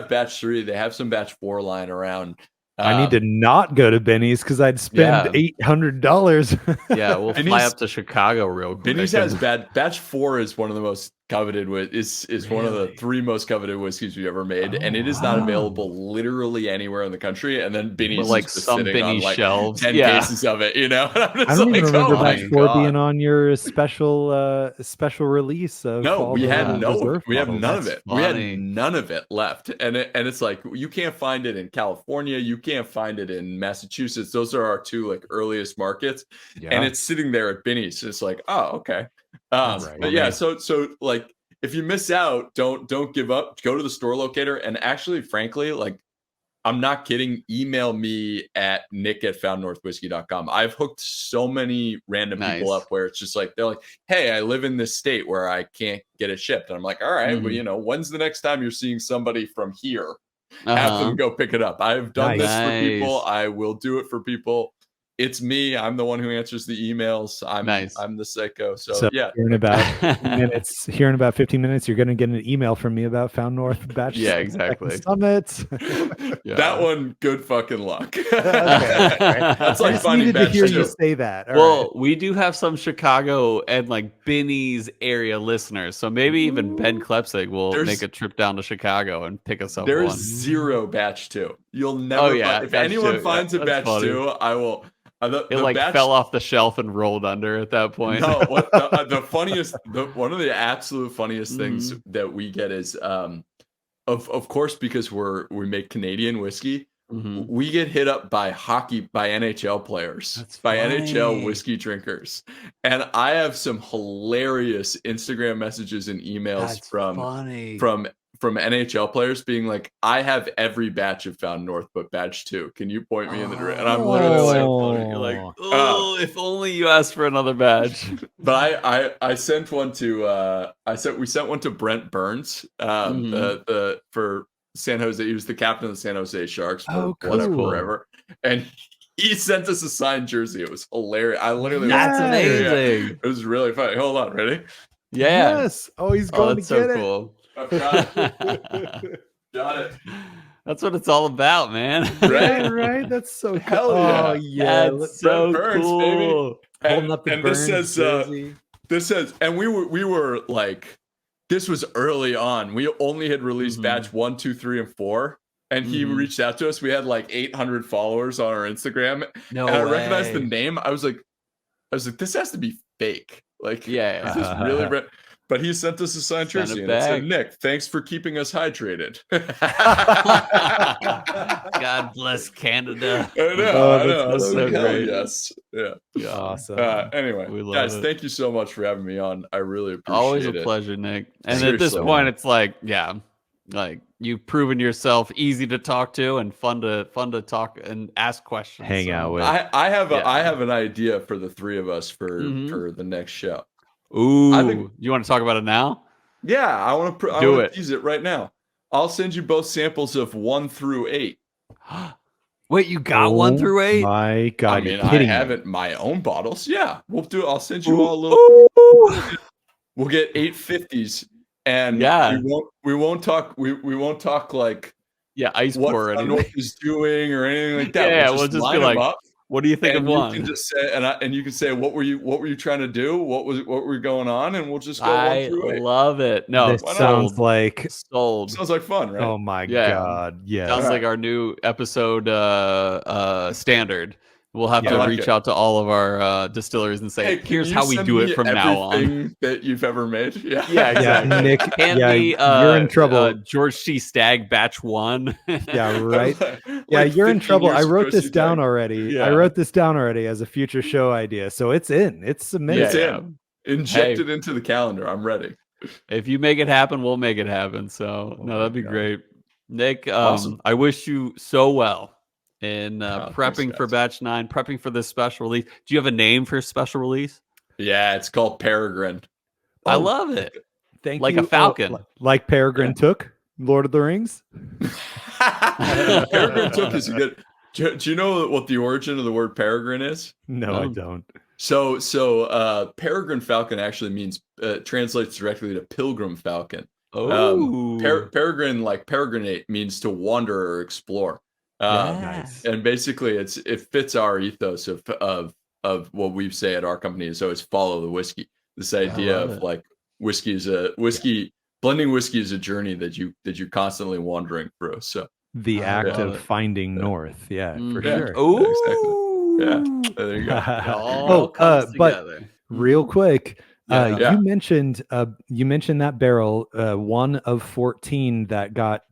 batch 3. They have some batch 4 lying around. I need to not go to Benny's because I'd spend $800. Yeah, we'll fly up to Chicago real quick. Benny's has batch 4 is one of the most coveted is one of the 3 most coveted whiskeys we've ever made, and it is not available literally anywhere in the country. And then Benny's like some Benny shelves, 10 cases of it, And I don't even remember batch 4 being on your special release. No, we have none of it. We had none of it left, and it's like you can't find it in California. You can't find it in Massachusetts. Those are our 2 earliest markets, and it's sitting there at Benny's. It's like, oh, okay. But yeah, so if you miss out, don't give up. Go to the store locator, and actually, frankly, I'm not kidding. Email me at nick@foundnorthwhiskey.com. I've hooked so many random people up where it's just like, they're like, hey, I live in this state where I can't get it shipped. And I'm like, all right, well, you know, when's the next time you're seeing somebody from here? Have them go pick it up. I've done this for people. I will do it for people. It's me. I'm the one who answers the emails. I'm the psycho. So yeah. Here in about 15 minutes, you're going to get an email from me about Found North Batch. Yeah, exactly. Summit. That one, good fucking luck. That's like finding Batch 2. To hear you say that. Well, we do have some Chicago and like Binny's area listeners, so maybe even Ben Klepsig will make a trip down to Chicago and pick us up. There's 0 Batch 2. You'll never. If anyone finds a Batch 2, I will. It like fell off the shelf and rolled under at that point. No, the funniest, one of the absolute funniest things that we get is, of course, because we make Canadian whiskey, we get hit up by NHL players, NHL whiskey drinkers, and I have some hilarious Instagram messages and emails from NHL players being like, I have every batch of Found North but batch 2. Can you point me in the direction? And I'm literally like, oh, if only you asked for another batch. But I sent one to we sent one to Brent Burns for San Jose. He was the captain of the San Jose Sharks for forever. And he sent us a signed jersey. It was hilarious. That's amazing. It was really funny. Hold on, ready? Yeah. Yes. Oh, he's going to get it. Cool. I've got it. Got it. That's what it's all about, man. Right. That's so hell cool. yeah. Oh yeah. That's so Burns, cool. Baby. Holding up the Burns jersey. This says, and we were like, this was early on. We only had released batch 1, 2, 3, and 4. And he reached out to us. We had like 800 followers on our Instagram. No and I way. recognized the name. I was like, this has to be fake. Like, yeah. This is really but he sent us a signed jersey and it said, Nick, thanks for keeping us hydrated. God bless Canada. I know. That's so great. Yes. Yeah. Awesome. Anyway, guys, thank you so much for having me on. I really appreciate it. Always a pleasure, Nick. And at this point, it's like, like you've proven yourself easy to talk to and fun to talk and ask questions. Hang out with. I have an idea for the 3 of us for the next show. Ooh, you want to talk about it now? Yeah, I want to tease it right now. I'll send you both samples of 1 through 8. Wait, you got 1 through 8? My God, I mean, I haven't my own bottles. Yeah, we'll do. I'll send you all a little. We'll get 850s, and we won't talk like ice what pour or anything. North is doing or anything like that. Yeah, we'll just be like, up. What do you think of one? You can just say, and you can say, what were you trying to do? What were going on? And we'll just go 1 through 8. I love it. No, this sounds like sounds like fun, right? Oh my God, yeah. Sounds like our new episode standard. We'll have to reach out to all of our distilleries and say, here's how we do it from now on. That you've ever made. Yeah, exactly. Nick, you're in trouble. George C. Stagg batch 1. Yeah, right. You're in trouble. I wrote this down already. Yeah. I wrote this down already as a future show idea. So it's in. It's submitted. It's in. Inject it into the calendar. I'm ready. If you make it happen, we'll make it happen. So that'd be great. Nick, awesome. I wish you so well in prepping for batch 9, prepping for this special release. Do you have a name for a special release? Yeah, it's called Peregrine. I love it. Thank like you. A falcon. Like Peregrine took Lord of the Rings. Peregrine took is good. Do you know what the origin of the word peregrine is? No, I don't. So peregrine falcon actually means translates directly to pilgrim falcon. Oh, peregrine, like peregrinate, means to wander or explore. Nice. And basically, it fits our ethos of what we say at our company is always follow the whiskey. This idea of like blending whiskey is a journey that you're constantly wandering through. So the act of finding north, for sure. Oh, exactly. Yeah, there you go. But real quick, you mentioned that barrel, 1 of 14 that got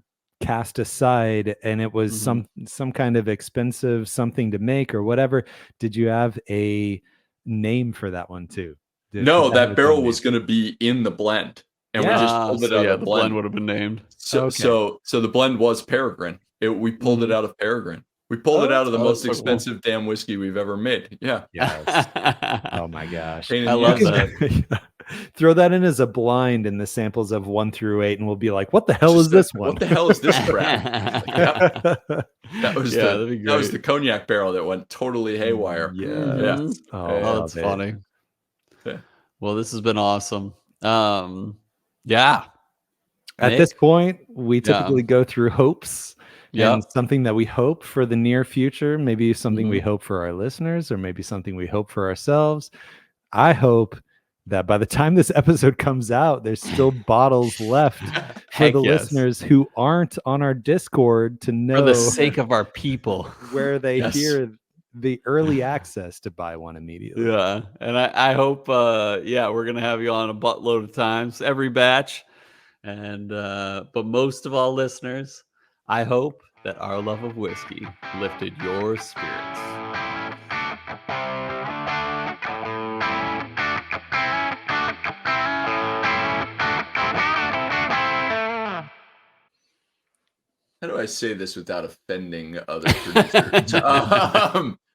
cast aside, and it was some kind of expensive something to make or whatever. Did you have a name for that one too? No, that barrel was going to be in the blend. and we just pulled it out of the the blend. would have been named. So the blend was Peregrine. We pulled it out of Peregrine. We pulled it out of the most expensive damn whiskey we've ever made. Yeah. Yes. Oh my gosh. Pain in I the love ass. that. Throw that in as a blind in the samples of 1 through 8, and we'll be like, "What the hell is this one? What the hell is this crap?" That was that'd be that was great. the cognac barrel that went totally haywire. Yeah. Oh, that's it. funny. Yeah. Well, this has been awesome. Yeah. At Nick? this point, we typically go through hopes Yep. and something that we hope for the near future, maybe something we Mhm. hope for our listeners, or maybe something we hope for ourselves. I hope that by the time this episode comes out, there's still bottles left for Heck the yes. listeners who aren't on our Discord to know For the sake of our people. where they Yes. hear the early access to buy one immediately. Yeah. And I hope we're gonna have you on a buttload of times, every batch. And but most of all, listeners, I hope that our love of whiskey lifted your spirits. How do I say this without offending other producers?